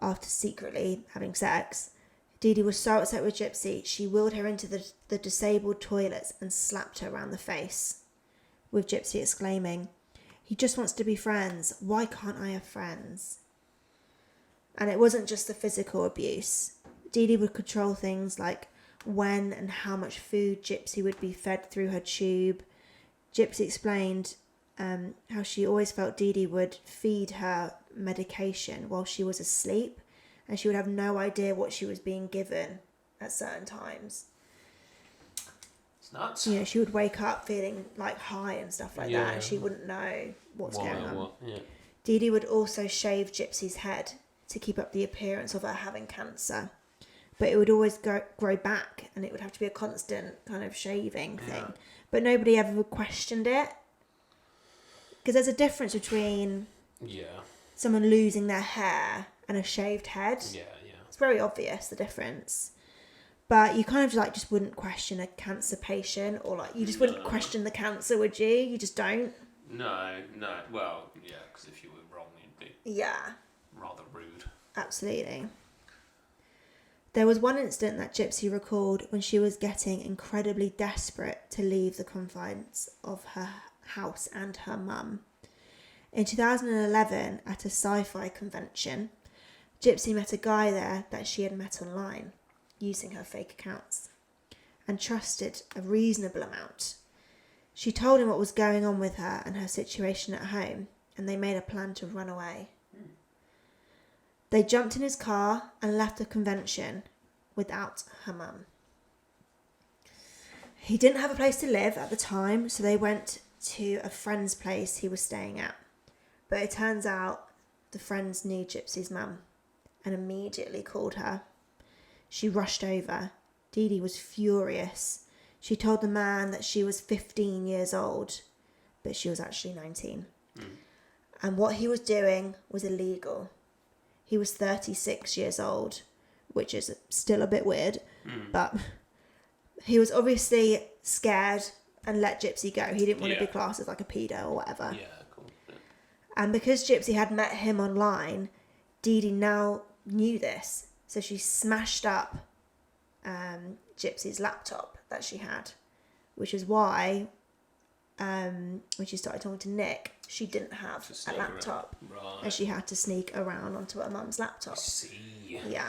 after secretly having sex, Dee Dee was so upset with Gypsy, she wheeled her into the disabled toilets and slapped her around the face, with Gypsy exclaiming, "He just wants to be friends. Why can't I have friends?" And it wasn't just the physical abuse. Dee Dee would control things like when and how much food Gypsy would be fed through her tube. Gypsy explained how she always felt Dee Dee would feed her medication while she was asleep, and she would have no idea what she was being given at certain times. It's nuts. You know, she would wake up feeling like high and stuff like that, and she wouldn't know what's going on. Yeah. Dee Dee would also shave Gypsy's head to keep up the appearance of her having cancer, but it would always grow back, and it would have to be a constant kind of shaving thing. But nobody ever questioned it, because there's a difference between someone losing their hair and a shaved head. It's very obvious, the difference. But you kind of just wouldn't question a cancer patient, or you just wouldn't question the cancer, would you? You just don't. No. Well, yeah, because if you were wrong, you'd be rather rude. Absolutely. There was one incident that Gypsy recalled when she was getting incredibly desperate to leave the confines of her house and her mum. In 2011, at a sci-fi convention, Gypsy met a guy there that she had met online, using her fake accounts, and trusted a reasonable amount. She told him what was going on with her and her situation at home, and they made a plan to run away. They jumped in his car and left the convention without her mum. He didn't have a place to live at the time, so they went to a friend's place he was staying at. But it turns out the friends knew Gypsy's mum and immediately called her. She rushed over. Dee Dee was furious. She told the man that she was 15 years old, but she was actually 19. And what he was doing was illegal. He was 36 years old, which is still a bit weird, but he was obviously scared and let Gypsy go. He didn't want to be classed as like a pedo or whatever. Yeah, cool. Yeah. And because Gypsy had met him online, Dee Dee now knew this. So she smashed up Gypsy's laptop that she had, which is why when she started talking to Nick, she didn't have a laptop. Right. And she had to sneak around onto her mum's laptop. I see. Yeah.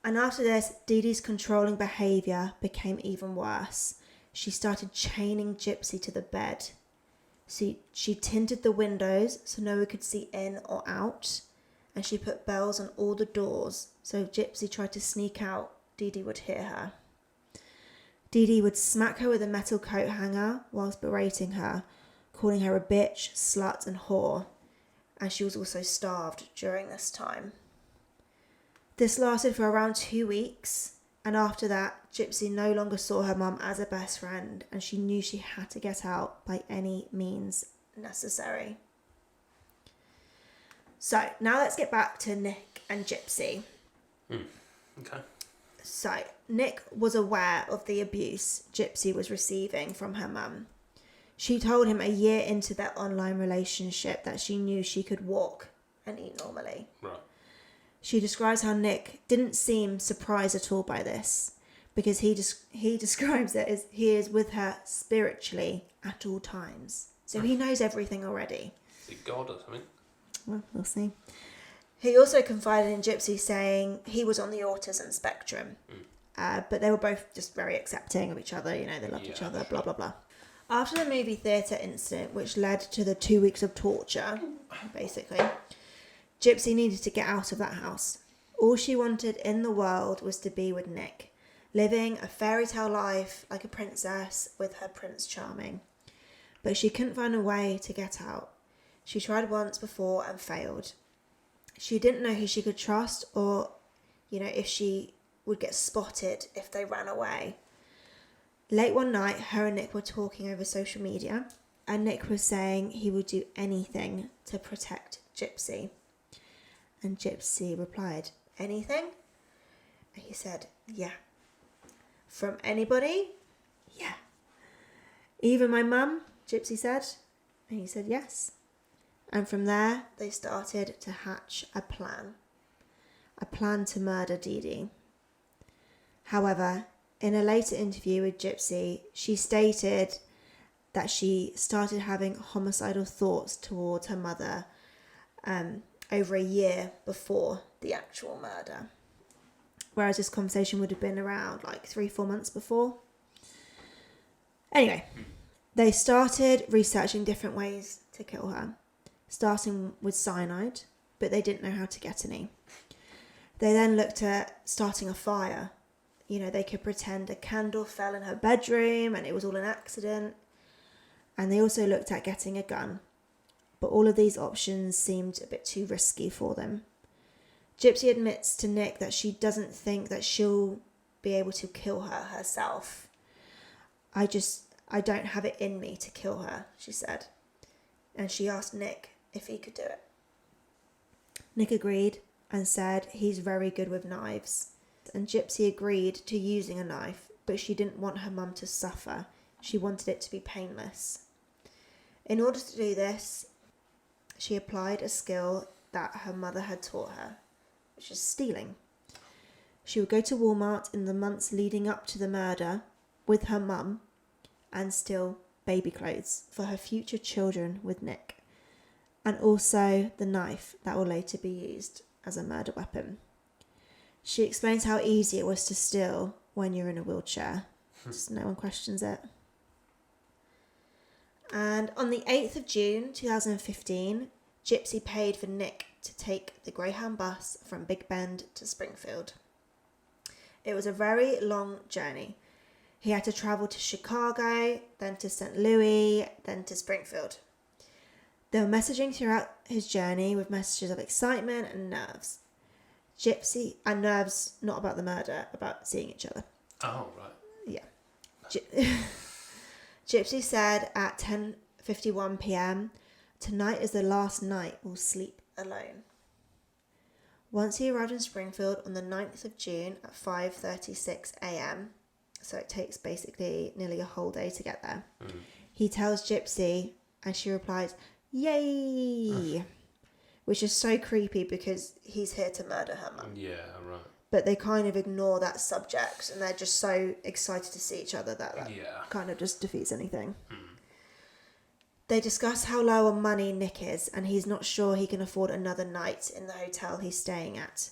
And after this, Dee Dee's controlling behaviour became even worse. She started chaining Gypsy to the bed. She tinted the windows so no one could see in or out. And she put bells on all the doors, so if Gypsy tried to sneak out, Dee Dee would hear her. Dee Dee would smack her with a metal coat hanger whilst berating her, calling her a bitch, slut and whore. And she was also starved during this time. This lasted for around 2 weeks, and after that, Gypsy no longer saw her mum as a best friend, and she knew she had to get out by any means necessary. So, now let's get back to Nick and Gypsy. Okay. So, Nick was aware of the abuse Gypsy was receiving from her mum. She told him a year into their online relationship that she knew she could walk and eat normally. Right. She describes how Nick didn't seem surprised at all by this, because he describes it as he is with her spiritually at all times. So he knows everything already. Is it God or something? Well, we'll see. He also confided in Gypsy saying he was on the autism spectrum. But they were both just very accepting of each other. You know, they loved each other, blah, blah, blah. After the movie theatre incident, which led to the 2 weeks of torture, basically, Gypsy needed to get out of that house. All she wanted in the world was to be with Nick, living a fairy tale life like a princess with her Prince Charming. But she couldn't find a way to get out. She tried once before and failed. She didn't know who she could trust or, if she would get spotted if they ran away. Late one night, her and Nick were talking over social media, and Nick was saying he would do anything to protect Gypsy. And Gypsy replied, "Anything?" And he said, "Yeah." "From anybody?" "Yeah." "Even my mum?" Gypsy said. And he said, "Yes." And from there, they started to hatch a plan to murder Dee Dee. However, in a later interview with Gypsy, she stated that she started having homicidal thoughts towards her mother over a year before the actual murder. Whereas this conversation would have been around like 3-4 months before. Anyway, they started researching different ways to kill her, starting with cyanide, but they didn't know how to get any. They then looked at starting a fire. They could pretend a candle fell in her bedroom and it was all an accident. And they also looked at getting a gun. But all of these options seemed a bit too risky for them. Gypsy admits to Nick that she doesn't think that she'll be able to kill her herself. I don't have it in me to kill her, she said. And she asked Nick if he could do it. Nick agreed and said he's very good with knives. And Gypsy agreed to using a knife, but she didn't want her mum to suffer. She wanted it to be painless. In order to do this, she applied a skill that her mother had taught her, which is stealing. She would go to Walmart in the months leading up to the murder with her mum and steal baby clothes for her future children with Nick, and also the knife that will later be used as a murder weapon. She explains how easy it was to steal when you're in a wheelchair. Just no one questions it. And on the 8th of June 2015, Gypsy paid for Nick to take the Greyhound bus from Big Bend to Springfield. It was a very long journey. He had to travel to Chicago, then to St. Louis, then to Springfield. They were messaging throughout his journey with messages of excitement and nerves. Nerves not about the murder, about seeing each other. Oh, right. Yeah. Gypsy said at 10:51 p.m, "Tonight is the last night we'll sleep alone." Once he arrived in Springfield on the 9th of June at 5:36 a.m, so it takes basically nearly a whole day to get there, he tells Gypsy, and she replies, "Yay!" Which is so creepy because he's here to murder her mum. Yeah, right. But they kind of ignore that subject and they're just so excited to see each other that kind of just defeats anything. They discuss how low on money Nick is and he's not sure he can afford another night in the hotel he's staying at.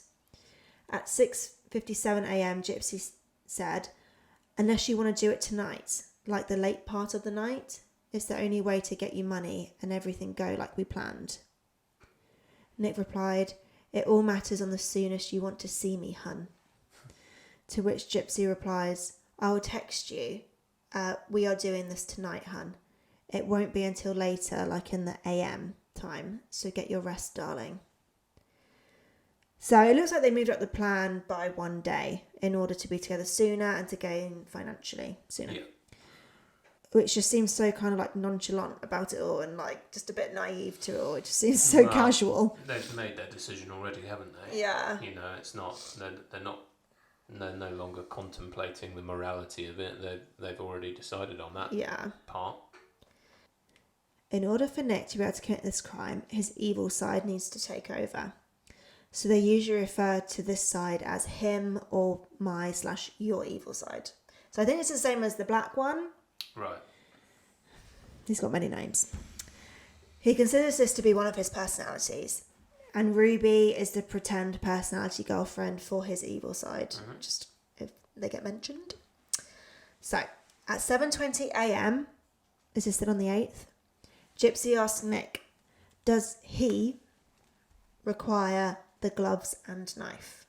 At 6 6:57 a.m., Gypsy said, unless you want to do it tonight, like the late part of the night, it's the only way to get you money and everything go like we planned. Nick replied, it all matters on the soonest you want to see me, hun. To which Gypsy replies, I will text you. We are doing this tonight, hun. It won't be until later, like in the AM time, so get your rest, darling. So it looks like they moved up the plan by 1 day in order to be together sooner and to gain financially sooner. Yeah. Which just seems so kind of like nonchalant about it all and like just a bit naive to it all. It just seems so casual. They've made their decision already, haven't they? Yeah. You know, it's not, they're no longer contemplating the morality of it. They've already decided on that part. In order for Nick to be able to commit this crime, his evil side needs to take over. So they usually refer to this side as him or my/your evil side. So I think it's the same as the black one. Right. He's got many names. He considers this to be one of his personalities. And Ruby is the pretend personality girlfriend for his evil side. Mm-hmm. Just if they get mentioned. So, at 7:20 a.m, this is still on the 8th, Gypsy asks Nick, does he require the gloves and knife?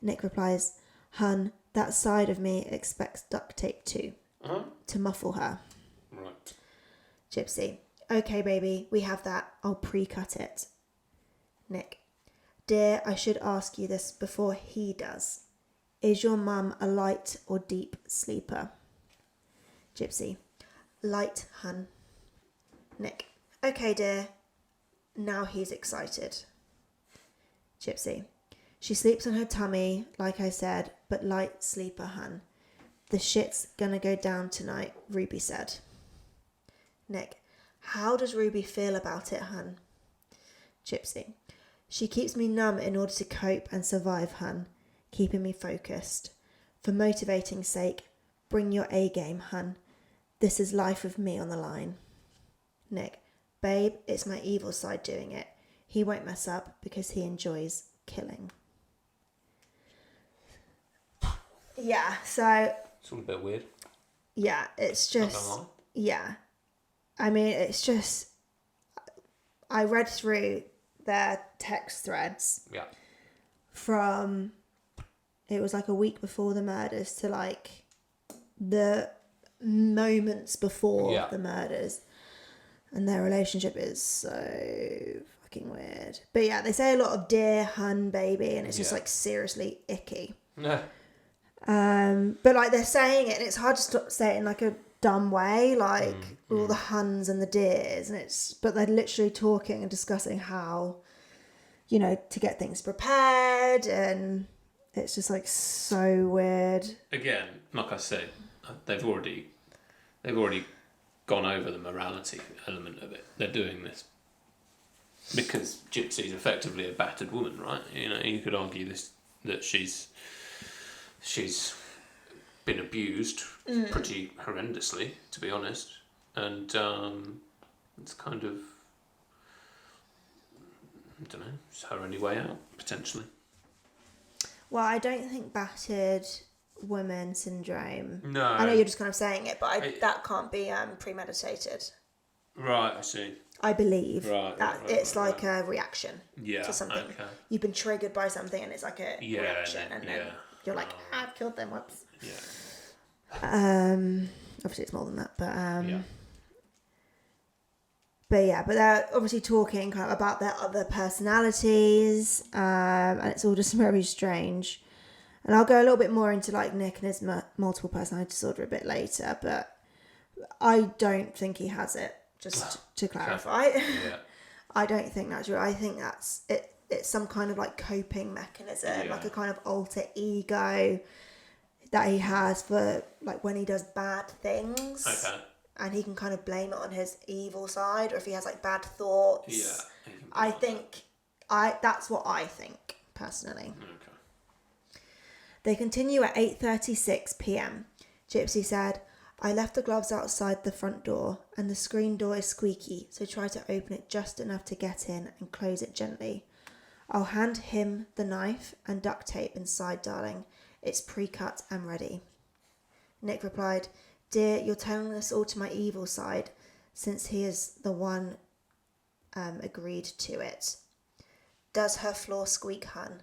Nick replies, hun, that side of me expects duct tape too. Uh-huh. To muffle her. Right. Gypsy, okay baby, we have that. I'll pre-cut it. Nick, dear, I should ask you this before he does. Is your mum a light or deep sleeper? Gypsy, light, hun. Nick, okay dear. Now he's excited. Gypsy, she sleeps on her tummy, like I said, but light sleeper, hun. The shit's gonna go down tonight, Ruby said. Nick, how does Ruby feel about it, hun? Gypsy, she keeps me numb in order to cope and survive, hun, keeping me focused. For motivating sake, bring your A game, hun. This is life with me on the line. Nick, babe, it's my evil side doing it. He won't mess up because he enjoys killing. Yeah, so... It's all a bit weird. Yeah, it's just... Yeah. I mean, it's just... I read through their text threads. Yeah. From... It was like a week before the murders to like the moments before the murders. And their relationship is so fucking weird. But yeah, they say a lot of dear, hun, baby, and it's just like seriously icky. No. But like they're saying it, and it's hard to say it in like a dumb way, like all the huns and the dears, and but they're literally talking and discussing how, you know, to get things prepared, and it's just like so weird. Again, like I said, they've already gone over the morality element of it. They're doing this because Gypsy's effectively a battered woman, right? You know, you could argue that she's been abused pretty horrendously, to be honest, and it's kind of, I don't know, it's her only way out potentially. Well, I don't think battered woman syndrome. No, I know you're just kind of saying it, but that can't be premeditated. Right, I see. I believe it's right. like a reaction to something. Okay. You've been triggered by something, and it's like a reaction, and then you're like, I've killed them. Whoops. Yeah. Obviously, it's more than that, but but they're obviously talking kind of about their other personalities, and it's all just very strange. And I'll go a little bit more into like Nick and his multiple personality disorder a bit later, but I don't think he has it. Just to clarify, I don't think that's real. I think that's it. It's some kind of like coping mechanism, like a kind of alter ego that he has for like when he does bad things. Okay. And he can kind of blame it on his evil side, or if he has like bad thoughts. Yeah. I think that's what I think personally. Okay. They continue at 8:36 p.m. Gypsy said, I left the gloves outside the front door and the screen door is squeaky, so try to open it just enough to get in and close it gently. I'll hand him the knife and duct tape inside, darling. It's pre-cut and ready. Nick replied, Dear, you're telling this all to my evil side, since he is the one agreed to it. Does her floor squeak, hun?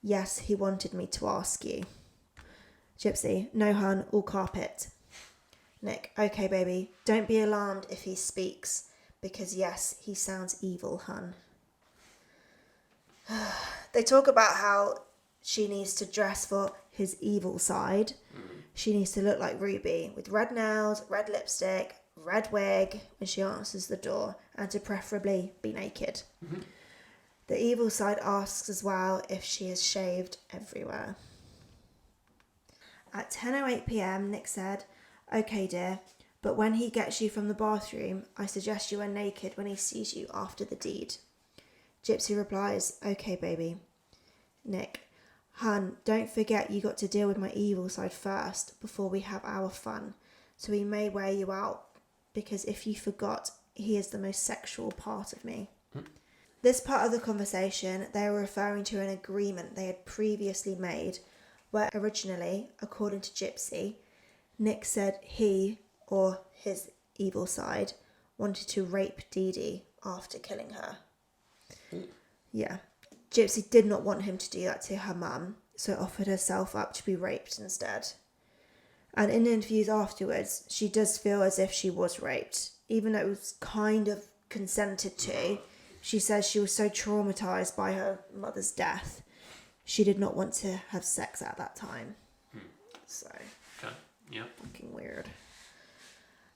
Yes, he wanted me to ask you. Gypsy, no, hun, all carpet. Nick, okay, baby. Don't be alarmed if he speaks, because yes, he sounds evil, hun. They talk about how she needs to dress for his evil side. She needs to look like Ruby, with red nails, red lipstick, red wig when she answers the door, and to preferably be naked. Mm-hmm. The evil side asks as well if she is shaved everywhere. At 10:08 p.m, Nick said, Okay, dear, but when he gets you from the bathroom, I suggest you are naked when he sees you after the deed. Gypsy replies, Okay, baby. Nick, hun, don't forget you got to deal with my evil side first before we have our fun, so he may wear you out, because if you forgot, he is the most sexual part of me. This part of the conversation, they were referring to an agreement they had previously made, where originally, according to Gypsy, Nick said he, or his evil side, wanted to rape Dee Dee after killing her. Yeah. Gypsy did not want him to do that to her mum, so offered herself up to be raped instead. And in interviews afterwards, she does feel as if she was raped, even though it was kind of consented to. She says she was so traumatised by her mother's death, she did not want to have sex at that time. So, okay. Yeah. Fucking weird.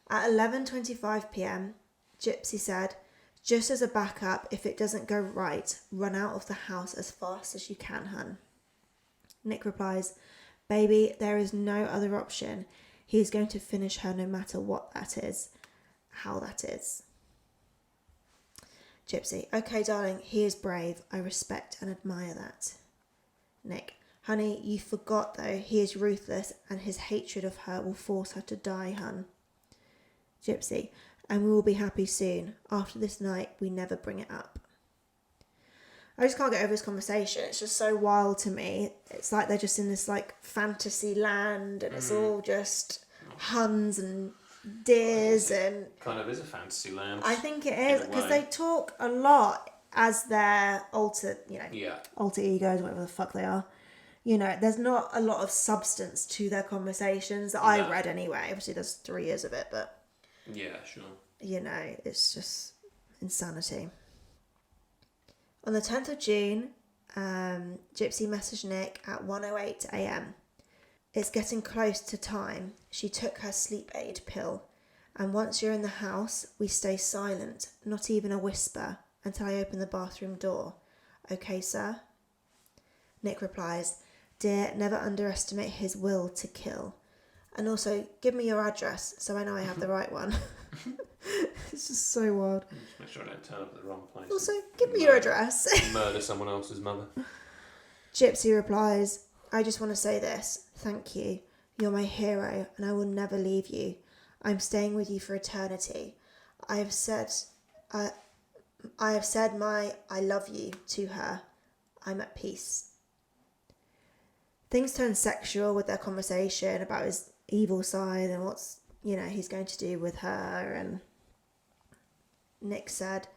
At 11:25 p.m, Gypsy said, Just as a backup, if it doesn't go right, run out of the house as fast as you can, hun. Nick replies, Baby, there is no other option. He is going to finish her no matter what that is, how that is. Gypsy, okay, darling, he is brave. I respect and admire that. Nick, honey, you forgot though, he is ruthless and his hatred of her will force her to die, hun. Gypsy, and we will be happy soon. After this night, we never bring it up. I just can't get over this conversation. It's just so wild to me. It's like they're just in this like fantasy land and it's all just huns and deers and... Kind of is a fantasy land. I think it is, because they talk a lot as their alter egos, whatever the fuck they are. You know, there's not a lot of substance to their conversations that I read anyway. Obviously, there's 3 years of it, but... Yeah, sure. You know, it's just insanity. On the 10th of June, Gypsy messaged Nick at 1:08 a.m. It's getting close to time. She took her sleep aid pill. And once you're in the house, we stay silent, not even a whisper, until I open the bathroom door. Okay, sir? Nick replies, Dear, never underestimate his will to kill. And also, give me your address so I know I have the right one. It's just so wild. Just make sure I don't turn up at the wrong place. Also, give me your address. Murder someone else's mother. Gypsy replies, I just want to say this. Thank you. You're my hero and I will never leave you. I'm staying with you for eternity. I have said my I love you to her. I'm at peace. Things turn sexual with their conversation about his evil side and what's, he's going to do with her. And Nick said,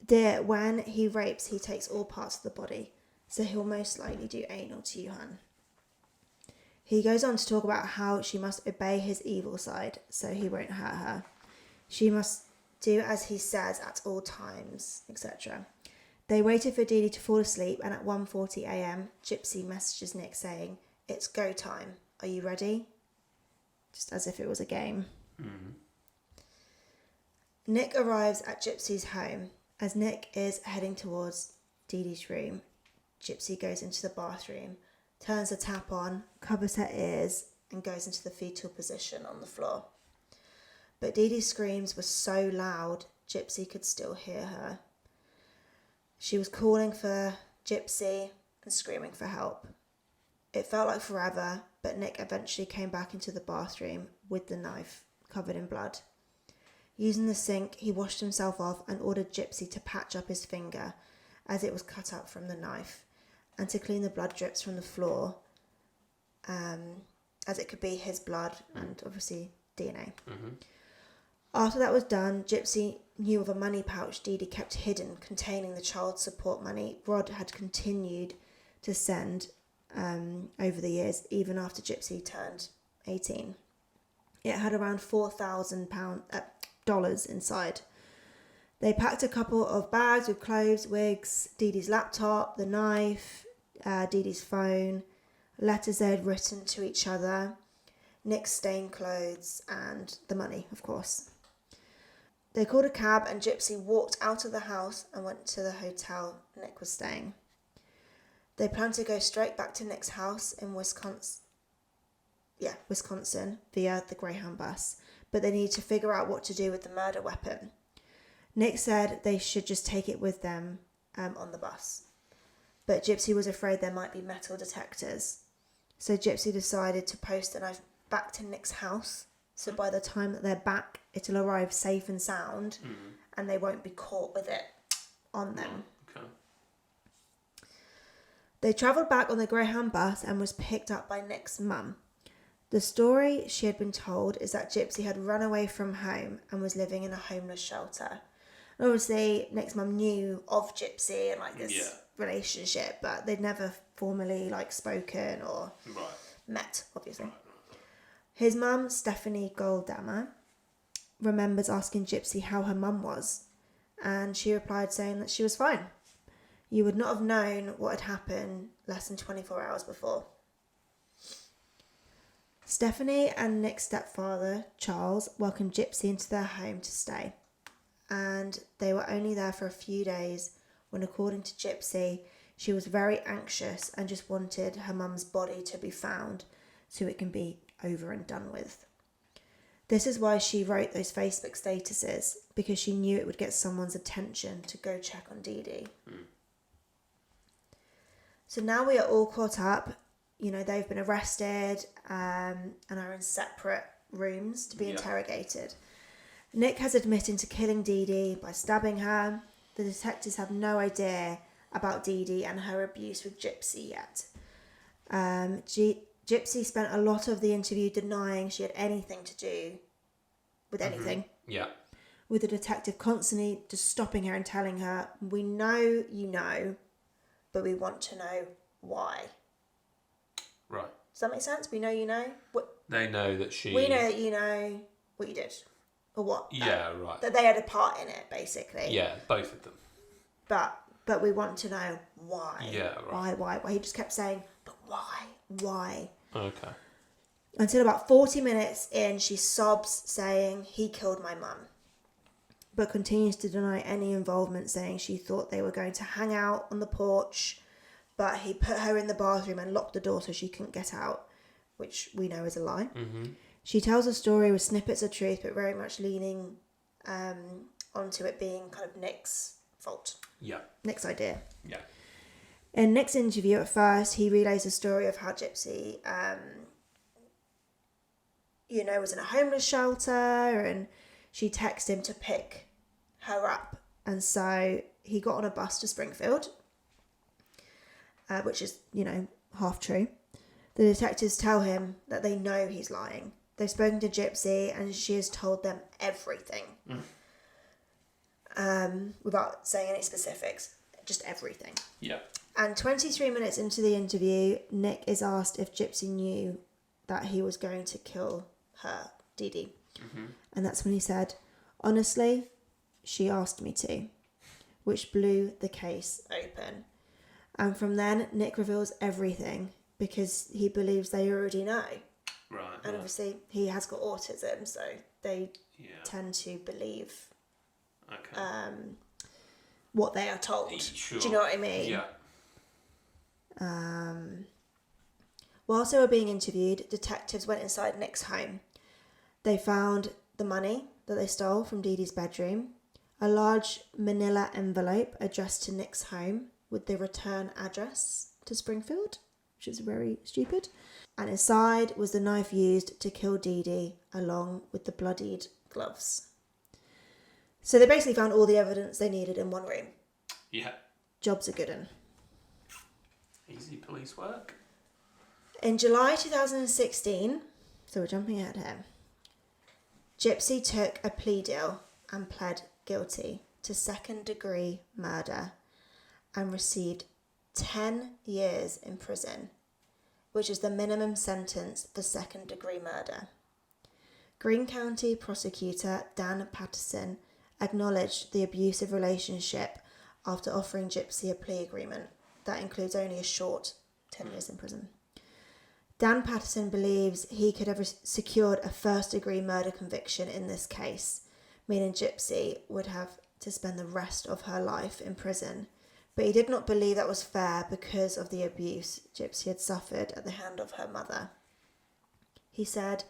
Dear, when he rapes, he takes all parts of the body, so he'll most likely do anal to you, hun. He goes on to talk about how she must obey his evil side so he won't hurt her. She must do as he says at all times, etc. They waited for Dee Dee to fall asleep, and at 1:40 a.m, Gypsy messages Nick saying, It's go time. Are you ready? Just as if it was a game. Mm-hmm. Nick arrives at Gypsy's home. As Nick is heading towards Dee Dee's room, Gypsy goes into the bathroom, turns the tap on, covers her ears, and goes into the fetal position on the floor. But Dee Dee's screams were so loud, Gypsy could still hear her. She was calling for Gypsy and screaming for help. It felt like forever, but Nick eventually came back into the bathroom with the knife covered in blood. Using the sink, he washed himself off and ordered Gypsy to patch up his finger, as it was cut up from the knife, and to clean the blood drips from the floor, as it could be his blood and obviously DNA. After that was done, Gypsy knew of a money pouch Dee Dee kept hidden containing the child support money Rod had continued to send over the years, even after Gypsy turned 18. It had around $4,000 inside. They packed a couple of bags with clothes, wigs, Dee Dee's laptop, the knife, Dee Dee's phone, letters they had written to each other, Nick's stained clothes, and the money, of course. They called a cab and Gypsy walked out of the house and went to the hotel Nick was staying. They planned to go straight back to Nick's house in Wisconsin via the Greyhound bus, but they needed to figure out what to do with the murder weapon. Nick said they should just take it with them on the bus, but Gypsy was afraid there might be metal detectors. So Gypsy decided to post the knife back to Nick's house, so by the time that they're back, it'll arrive safe and sound, and they won't be caught with it on them. Okay. They travelled back on the Greyhound bus and was picked up by Nick's mum. The story she had been told is that Gypsy had run away from home and was living in a homeless shelter. And obviously, Nick's mum knew of Gypsy and this relationship, but they'd never formally spoken or met, obviously. His mum, Stephanie Goldammer, remembers asking Gypsy how her mum was, and she replied saying that she was fine. You would not have known what had happened less than 24 hours before. Stephanie and Nick's stepfather, Charles, welcomed Gypsy into their home to stay, and they were only there for a few days when, according to Gypsy, she was very anxious and just wanted her mum's body to be found so it can be over and done with. This is why she wrote those Facebook statuses, because she knew it would get someone's attention to go check on Dee Dee. So now we are all caught up. They've been arrested and are in separate rooms to be interrogated. Nick has admitted to killing Dee Dee by stabbing her. The detectives have no idea about Dee Dee and her abuse with Gypsy yet. Gypsy spent a lot of the interview denying she had anything to do with anything. Yeah. With the detective constantly just stopping her and telling her, "We know you know, but we want to know why." Right. Does that make sense? We know you know. They know that she... We know that you know what you did. Or what? Yeah, right. That they had a part in it, basically. Yeah, both of them. But we want to know why. Yeah, right. Why? He just kept saying, "But why? Why?" Okay. Until about 40 minutes in, she sobs, saying, "He killed my mum," but continues to deny any involvement, saying she thought they were going to hang out on the porch, but he put her in the bathroom and locked the door so she couldn't get out, which we know is a lie. She tells a story with snippets of truth, but very much leaning onto it being kind of Nick's fault. Yeah. Nick's idea. Yeah. In Nick's interview, at first, he relays the story of how Gypsy, was in a homeless shelter, and she texted him to pick her up. And so he got on a bus to Springfield, which is, half true. The detectives tell him that they know he's lying. They've spoken to Gypsy and she has told them everything. Without saying any specifics, just everything. Yeah. And 23 minutes into the interview, Nick is asked if Gypsy knew that he was going to kill her, Dee Dee. And that's when he said, "Honestly, she asked me to," which blew the case open. And from then, Nick reveals everything because he believes they already know. Right. And obviously, he has got autism, so they tend to believe what they are told. Sure. Do you know what I mean? Yeah. Whilst they were being interviewed, detectives went inside Nick's home. They found the money that they stole from Dee Dee's bedroom, a large manila envelope addressed to Nick's home with the return address to Springfield, which is very stupid. And inside was the knife used to kill Dee Dee, along with the bloodied gloves. So they basically found all the evidence they needed in one room. Yeah. Job's a good one. Easy police work. In July 2016, so we're jumping ahead here, Gypsy took a plea deal and pled guilty to second-degree murder and received 10 years in prison, which is the minimum sentence for second-degree murder. Greene County prosecutor Dan Patterson acknowledged the abusive relationship after offering Gypsy a plea agreement that includes only a short 10 years in prison. Dan Patterson believes he could have secured a first-degree murder conviction in this case, meaning Gypsy would have to spend the rest of her life in prison. But he did not believe that was fair because of the abuse Gypsy had suffered at the hand of her mother. He said,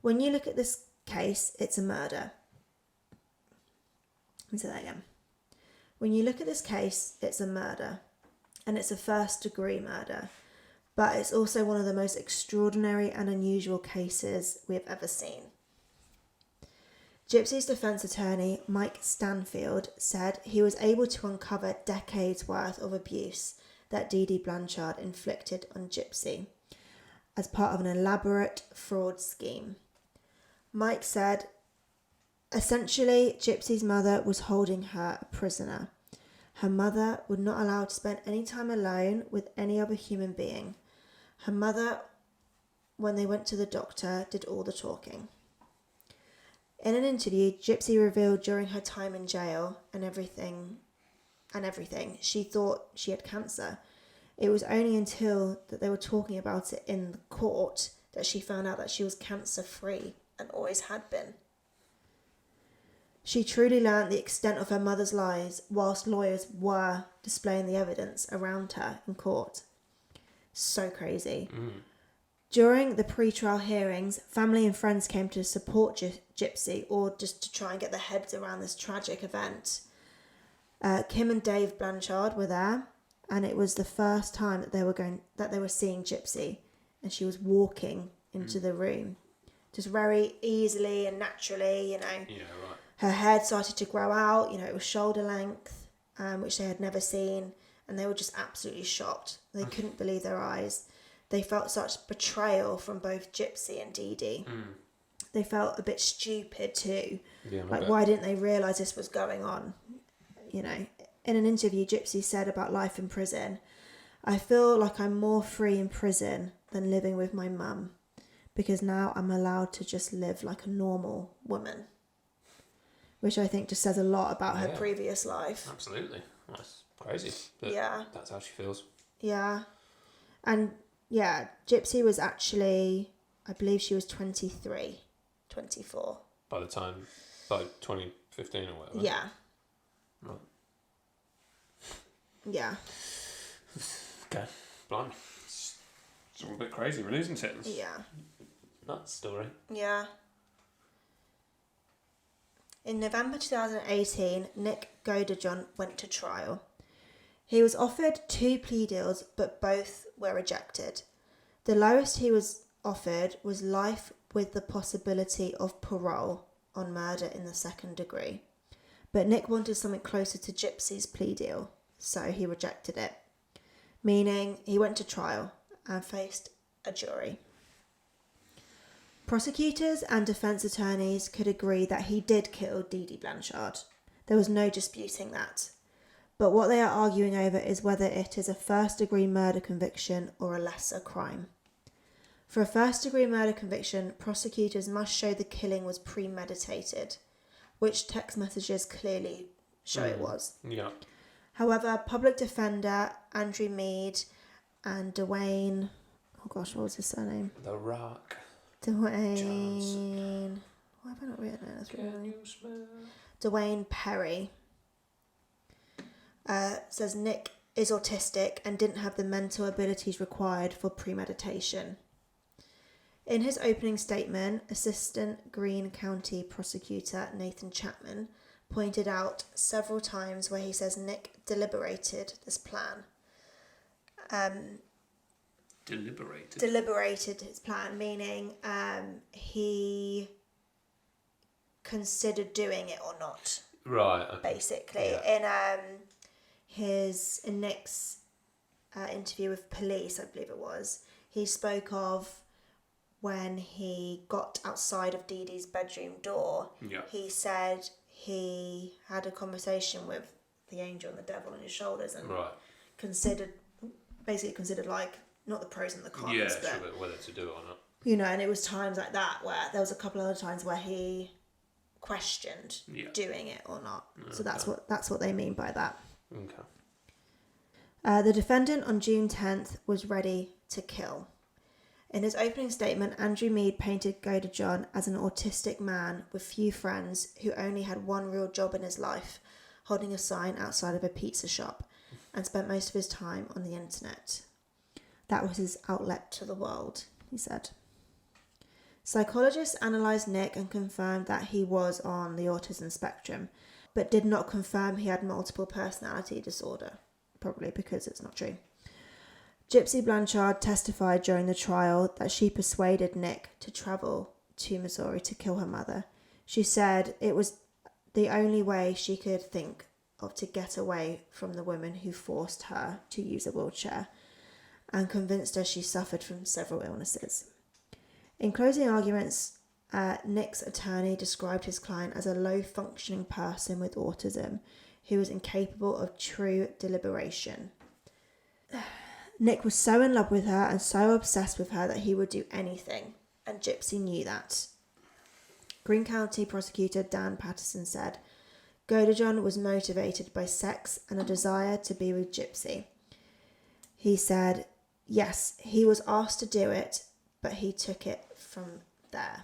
"When you look at this case, it's a murder." Let me say that again. "When you look at this case, it's a murder, and it's a first-degree murder. But it's also one of the most extraordinary and unusual cases we have ever seen." Gypsy's defence attorney, Mike Stanfield, said he was able to uncover decades' worth of abuse that Dee Dee Blanchard inflicted on Gypsy as part of an elaborate fraud scheme. Mike said, "Essentially, Gypsy's mother was holding her a prisoner. Her mother would not allow her to spend any time alone with any other human being. Her mother, when they went to the doctor, did all the talking." In an interview, Gypsy revealed during her time in jail and everything, she thought she had cancer. It was only until that they were talking about it in the court that she found out that she was cancer-free and always had been. She truly learned the extent of her mother's lies whilst lawyers were displaying the evidence around her in court. So crazy. During the pre-trial hearings, family and friends came to support Gypsy, or just to try and get their heads around this tragic event. Kim and Dave Blanchard were there, and it was the first time that they were seeing Gypsy, and she was walking into the room, just very easily and naturally. Yeah, right. Her head started to grow out. It was shoulder length, which they had never seen. And they were just absolutely shocked. They couldn't believe their eyes. They felt such betrayal from both Gypsy and Dee Dee. They felt a bit stupid too. Yeah, why didn't they realise this was going on? In an interview, Gypsy said about life in prison, "I feel like I'm more free in prison than living with my mum, because now I'm allowed to just live like a normal woman." Which I think just says a lot about her previous life. Absolutely. That's crazy. Yeah. That's how she feels. Yeah. And yeah, Gypsy was actually, I believe she was 23, 24. By 2015 or whatever. Yeah. Right. Yeah. Okay. Blimey. It's all a bit crazy, really, isn't it? Yeah. Nuts story. Yeah. In November 2018, Nick Godejohn went to trial. He was offered 2 plea deals, but both were rejected. The lowest he was offered was life with the possibility of parole on murder in the second degree. But Nick wanted something closer to Gypsy's plea deal, so he rejected it, meaning he went to trial and faced a jury. Prosecutors and defence attorneys could agree that he did kill Dee Dee Blanchard. There was no disputing that. But what they are arguing over is whether it is a first-degree murder conviction or a lesser crime. For a first-degree murder conviction, prosecutors must show the killing was premeditated, which text messages clearly show it was. Yeah. However, public defender Andrew Mead and Dwayne... Oh gosh, what was his surname? The Rock. Dwayne... Johnson. Why have I not written it? Can you smell? Dwayne Perry says Nick is autistic and didn't have the mental abilities required for premeditation. In his opening statement, Assistant Greene County Prosecutor Nathan Chapman pointed out several times where he says Nick deliberated this plan. Deliberated his plan, meaning he considered doing it or not. Right. Okay. Basically, Yeah. in Nick's interview with police, I believe it was, he spoke of when he got outside of Dee Dee's bedroom door. Yeah. He said he had a conversation with the angel and the devil on his shoulders and considered like not the pros and the cons, but whether to do it or not. You know, and it was times like that where there was a couple other times where he questioned doing it or not. Okay. So that's what they mean by that. Okay. The defendant on June 10th was ready to kill. In his opening statement, Andrew Mead painted Godejohn as an autistic man with few friends who only had one real job in his life, holding a sign outside of a pizza shop, and spent most of his time on the internet. That was his outlet to the world, he said. Psychologists analysed Nick and confirmed that he was on the autism spectrum, but did not confirm he had multiple personality disorder, probably because it's not true. Gypsy Blanchard testified during the trial that she persuaded Nick to travel to Missouri to kill her mother. She said it was the only way she could think of to get away from the woman who forced her to use a wheelchair and convinced her she suffered from several illnesses. In closing arguments, Nick's attorney described his client as a low-functioning person with autism who was incapable of true deliberation. Nick was so in love with her and so obsessed with her that he would do anything, and Gypsy knew that. Greene County prosecutor Dan Patterson said, Godejohn was motivated by sex and a desire to be with Gypsy. He said, yes, he was asked to do it, but he took it from there.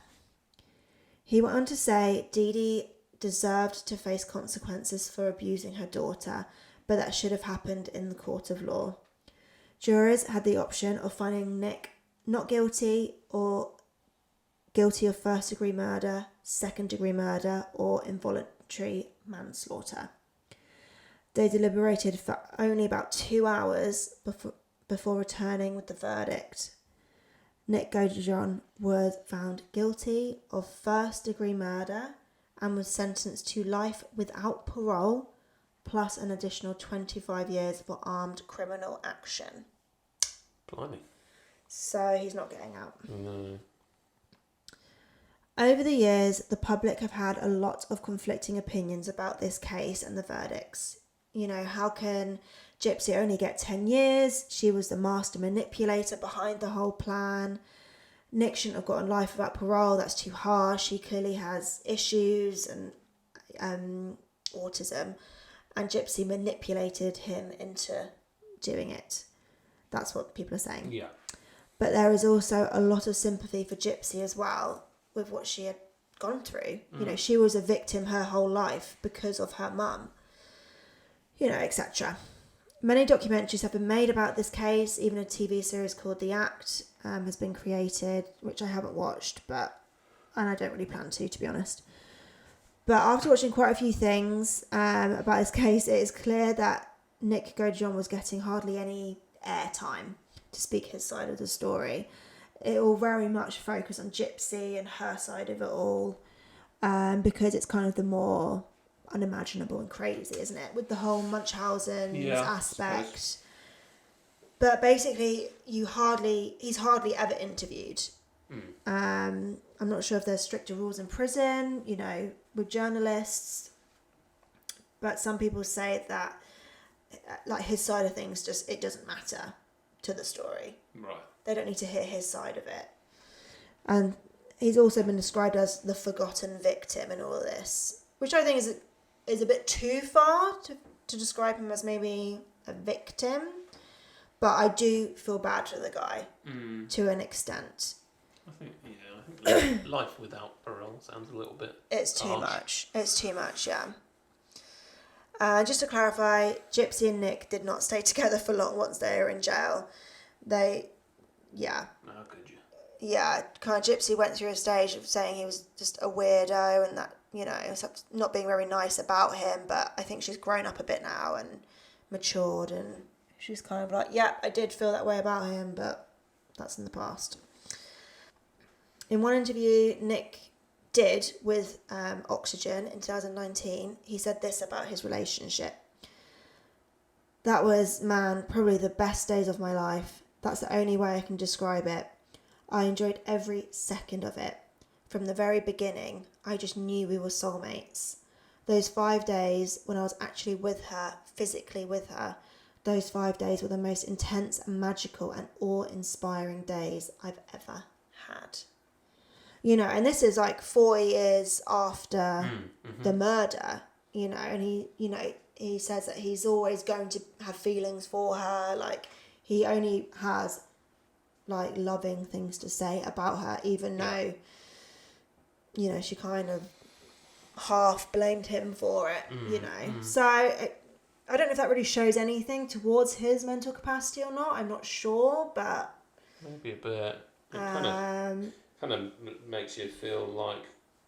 He went on to say Dee Dee deserved to face consequences for abusing her daughter, but that should have happened in the court of law. Jurors had the option of finding Nick not guilty or guilty of first-degree murder, second-degree murder, or involuntary manslaughter. They deliberated for only about 2 hours before returning with the verdict. Nick Godejohn was found guilty of first-degree murder and was sentenced to life without parole, plus an additional 25 years for armed criminal action. Blimey. So he's not getting out. No. Over the years, the public have had a lot of conflicting opinions about this case and the verdicts. You know, how can Gypsy only get 10 years? She was the master manipulator behind the whole plan. Nick shouldn't have gotten life without parole. That's too harsh. He clearly has issues and autism. And Gypsy manipulated him into doing it. That's what people are saying. Yeah. But there is also a lot of sympathy for Gypsy as well with what she had gone through. You know, she was a victim her whole life because of her mum. You know, etc. Many documentaries have been made about this case. Even a TV series called The Act has been created, which I haven't watched, and I don't really plan to be honest. But after watching quite a few things about this case, it is clear that Nick Godejohn was getting hardly any airtime to speak his side of the story. It will very much focus on Gypsy and her side of it all, because it's kind of the more unimaginable and crazy, isn't it? With the whole Munchausen aspect. But basically, he's hardly ever interviewed. I'm not sure if there's stricter rules in prison, you know, with journalists. But some people say that, like, his side of things it doesn't matter to the story. Right. They don't need to hear his side of it. And he's also been described as the forgotten victim in all of this, which I think is a bit too far to describe him as maybe a victim. But I do feel bad for the guy to an extent. I think life without parole sounds a little bit It's too harsh. much. It's too much, yeah. Just to clarify, Gypsy and Nick did not stay together for long once they were in jail. How could you? Yeah, kind of Gypsy went through a stage of saying he was just a weirdo and that, you know, not being very nice about him, but I think she's grown up a bit now and matured, and she's kind of like, yeah, I did feel that way about him, but that's in the past. In one interview Nick did with Oxygen in 2019, he said this about his relationship. That was, man, probably the best days of my life. That's the only way I can describe it. I enjoyed every second of it. From the very beginning, I just knew we were soulmates. Those 5 days when I was actually with her, physically with her, those 5 days were the most intense and magical and awe-inspiring days I've ever had. You know, and this is like 4 years after the murder, you know, and he says that he's always going to have feelings for her. Like, he only has, like, loving things to say about her, even though, you know, she kind of half blamed him for it, you know. So, I don't know if that really shows anything towards his mental capacity or not. I'm not sure, but... Maybe a bit. It kind of makes you feel like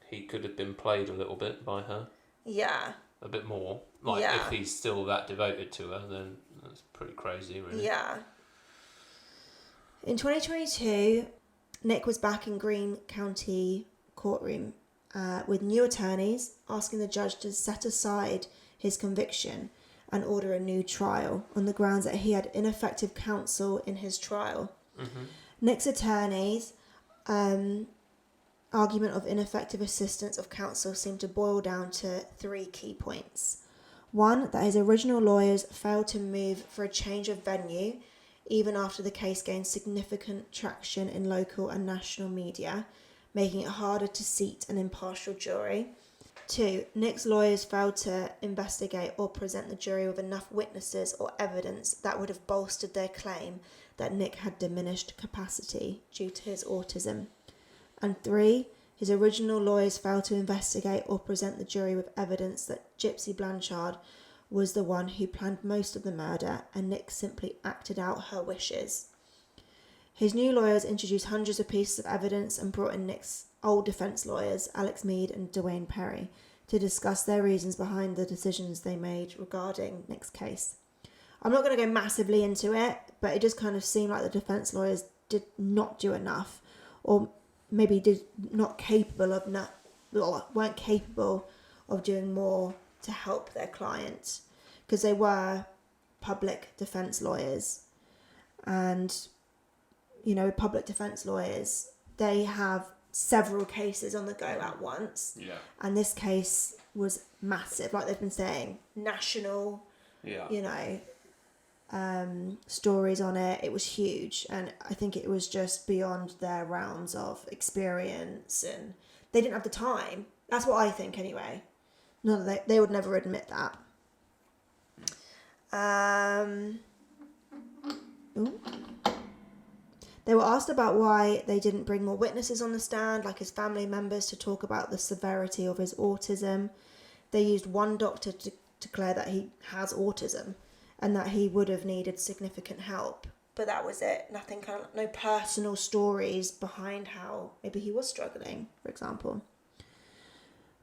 he could have been played a little bit by her. Yeah. A bit more. Like, if he's still that devoted to her, then that's pretty crazy, really. Yeah. In 2022, Nick was back in Greene County courtroom with new attorneys asking the judge to set aside his conviction and order a new trial on the grounds that he had ineffective counsel in his trial. Nick's attorneys' argument of ineffective assistance of counsel seemed to boil down to 3 key points. 1, that his original lawyers failed to move for a change of venue even after the case gained significant traction in local and national media, making it harder to seat an impartial jury. 2, Nick's lawyers failed to investigate or present the jury with enough witnesses or evidence that would have bolstered their claim that Nick had diminished capacity due to his autism. And 3, his original lawyers failed to investigate or present the jury with evidence that Gypsy Blanchard was the one who planned most of the murder and Nick simply acted out her wishes. His new lawyers introduced hundreds of pieces of evidence and brought in Nick's old defence lawyers, Alex Mead and Dwayne Perry, to discuss their reasons behind the decisions they made regarding Nick's case. I'm not going to go massively into it, but it just kind of seemed like the defence lawyers did not do enough, or maybe weren't capable of doing more to help their client, because they were public defence lawyers, and you know, public defence lawyers, they have several cases on the go at once, and this case was massive, like they've been saying, national, you know, stories on it. It was huge, and I think it was just beyond their realms of experience, and they didn't have the time. That's what I think, anyway. No, they would never admit that. They were asked about why they didn't bring more witnesses on the stand, like his family members, to talk about the severity of his autism. They used one doctor to declare that he has autism and that he would have needed significant help. But that was it. Nothing, no personal stories behind how maybe he was struggling, for example.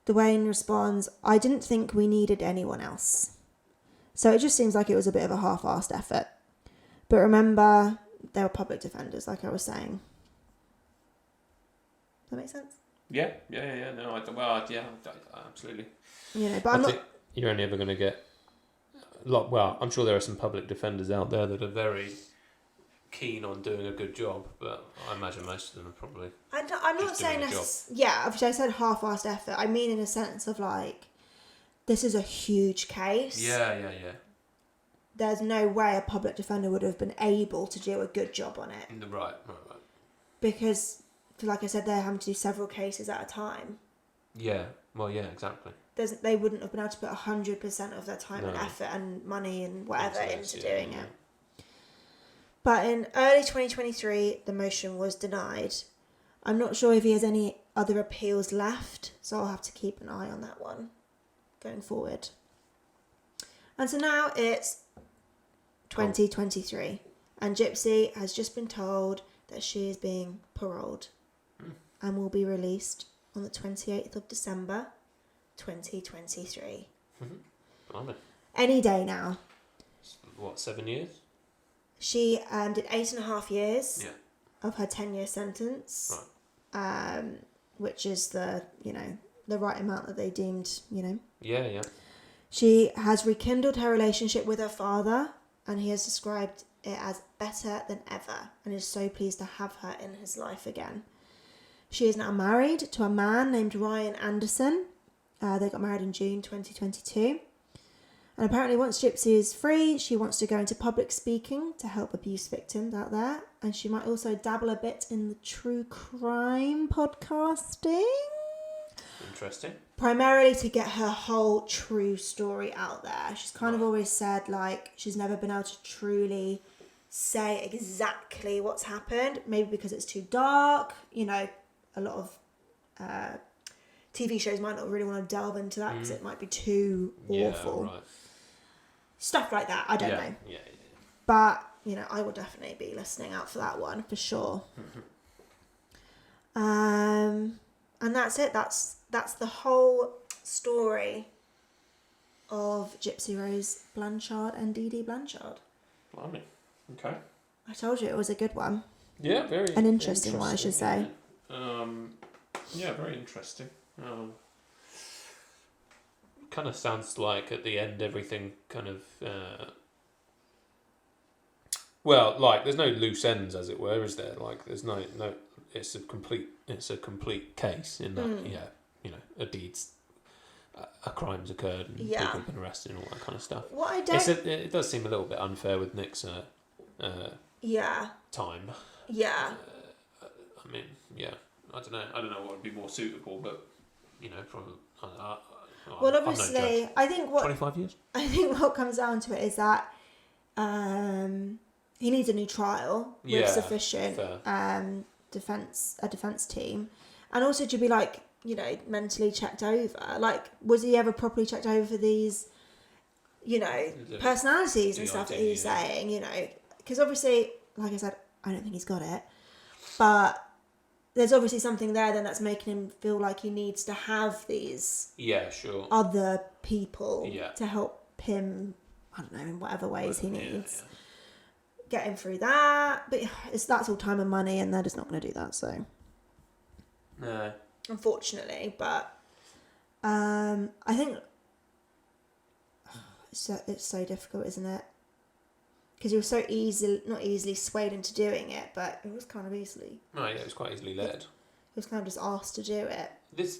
Dwayne responds, "I didn't think we needed anyone else." So it just seems like it was a bit of a half-assed effort. But remember, they were public defenders, like I was saying. Does that make sense? Yeah. No, absolutely. You know, but I think you're only ever going to get a lot. Well, I'm sure there are some public defenders out there that are very keen on doing a good job, but I imagine most of them are probably. I'm not saying this. Yeah, obviously I said half-assed effort. I mean, in a sense of like, this is a huge case. Yeah. There's no way a public defender would have been able to do a good job on it. Right. Because, like I said, they're having to do several cases at a time. Yeah. Well, yeah, exactly. They wouldn't have been able to put 100% of their time and effort and money and whatever into doing it. But in early 2023, the motion was denied. I'm not sure if he has any other appeals left, so I'll have to keep an eye on that one going forward. And so now it's 2023, and Gypsy has just been told that she is being paroled and will be released on the 28th of December 2023. Any day now. What, 7 years? She did 8.5 years of her 10-year sentence, which is the right amount that they deemed, Yeah. She has rekindled her relationship with her father, and he has described it as better than ever and is so pleased to have her in his life again. She is now married to a man named Ryan Anderson. They got married in June 2022. And apparently once Gypsy is free, she wants to go into public speaking to help abuse victims out there. And she might also dabble a bit in the true crime podcasting. Interesting. Primarily to get her whole true story out there. She's kind of always said, like, she's never been able to truly say exactly what's happened. Maybe because it's too dark. You know, a lot of TV shows might not really want to delve into that because it might be too awful. Right. Stuff like that. I don't know. Yeah. But, you know, I will definitely be listening out for that one for sure. And that's it. That's the whole story of Gypsy Rose Blanchard and Dee Dee Blanchard. Blimey. Okay. I told you it was a good one. Yeah, very an interesting one, I should say. Yeah, very interesting. Kind of sounds like at the end everything kind of well, like there's no loose ends, as it were, is there? Like there's no it's a complete case in that you know a crime's occurred and people have been arrested and all that kind of stuff. What I don't it does seem a little bit unfair with Nick's time. Yeah. I mean, yeah, I don't know what would be more suitable, but you know, probably. Well, obviously, I think 25 years. I think what comes down to it is that he needs a new trial with sufficient defense team, and also to be like, you know, mentally checked over. Like, was he ever properly checked over for these, you know, personalities and stuff that he was saying? You know, because obviously, like I said, I don't think he's got it, but there's obviously something there then that's making him feel like he needs to have these other people to help him, I don't know, in whatever ways he needs. Get him through that. But that's all time and money, and they're just not going to do that, so. No. Unfortunately, but I think it's so difficult, isn't it? Because he was so not easily swayed into doing it, but it was kind of easily. Oh yeah, it was quite easily led. He was kind of just asked to do it. This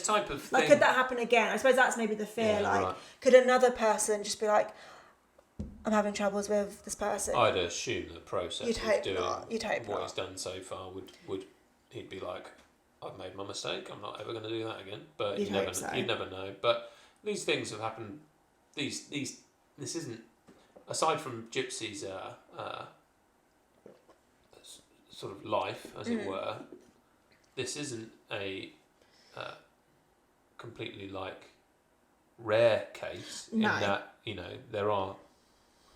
type of thing. Like, could that happen again? I suppose that's maybe the fear. Could another person just be like, I'm having troubles with this person? I'd assume the process You'd hope not. What he's done so far would he'd be like, I've made my mistake. I'm not ever going to do that again. But you'd never know. But these things have happened. This isn't. Aside from Gypsy's sort of life, as it were, this isn't a completely like rare case in that, you know, there are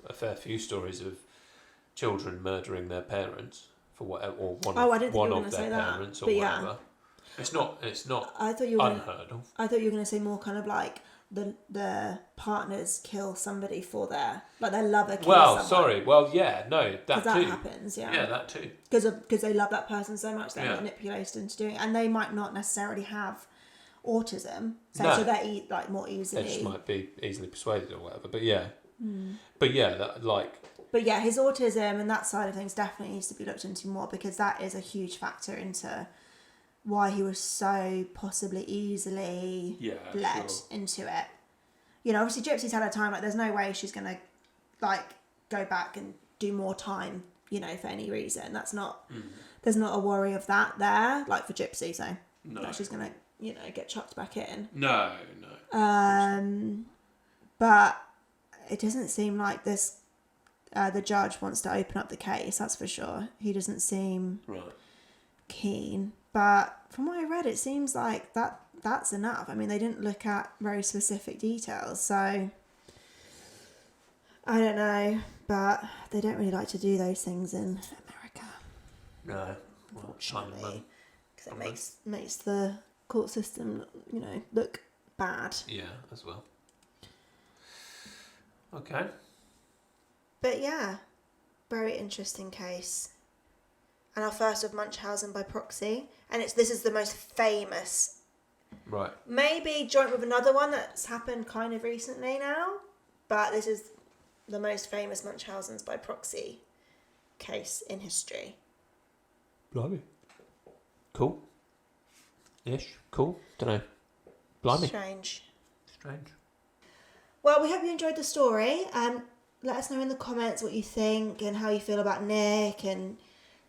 a fair few stories of children murdering their parents for whatever, or one of their parents or whatever. Yeah. It's not unheard of. I thought you were going to say more kind of like the partners kill somebody for their lover kills someone. That too. That happens, yeah, that too. Because they love that person so much, they're manipulated into doing it, and they might not necessarily have autism, so they're more easily. They just might be easily persuaded or whatever, but his autism and that side of things definitely needs to be looked into more, because that is a huge factor into why he was so possibly easily led into it. You know, obviously Gypsy's had her time, like there's no way she's going to like go back and do more time, you know, for any reason. That's not, there's not a worry of that there, like for Gypsy, so that she's going to, you know, get chucked back in. No. But it doesn't seem like this, the judge wants to open up the case, that's for sure. He doesn't seem keen. But from what I read, it seems like that's enough. I mean, they didn't look at very specific details, so I don't know. But they don't really like to do those things in America. No, unfortunately, because it makes the court system, you know, look bad. Yeah, as well. Okay. But yeah, very interesting case. And our first of Munchausen by proxy. And this is the most famous. Right. Maybe joint with another one that's happened kind of recently now. But this is the most famous Munchausens by proxy case in history. Blimey. Cool. Ish. Cool. Don't know. Blimey. Strange. Well, we hope you enjoyed the story. Let us know in the comments what you think and how you feel about Nick, and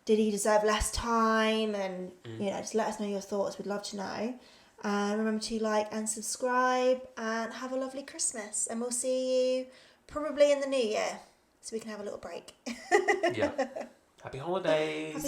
did he deserve less time, and just let us know your thoughts. We'd love to know. And remember to like and subscribe, and have a lovely Christmas, and we'll see you probably in the new year so we can have a little break. Yeah. Happy holidays.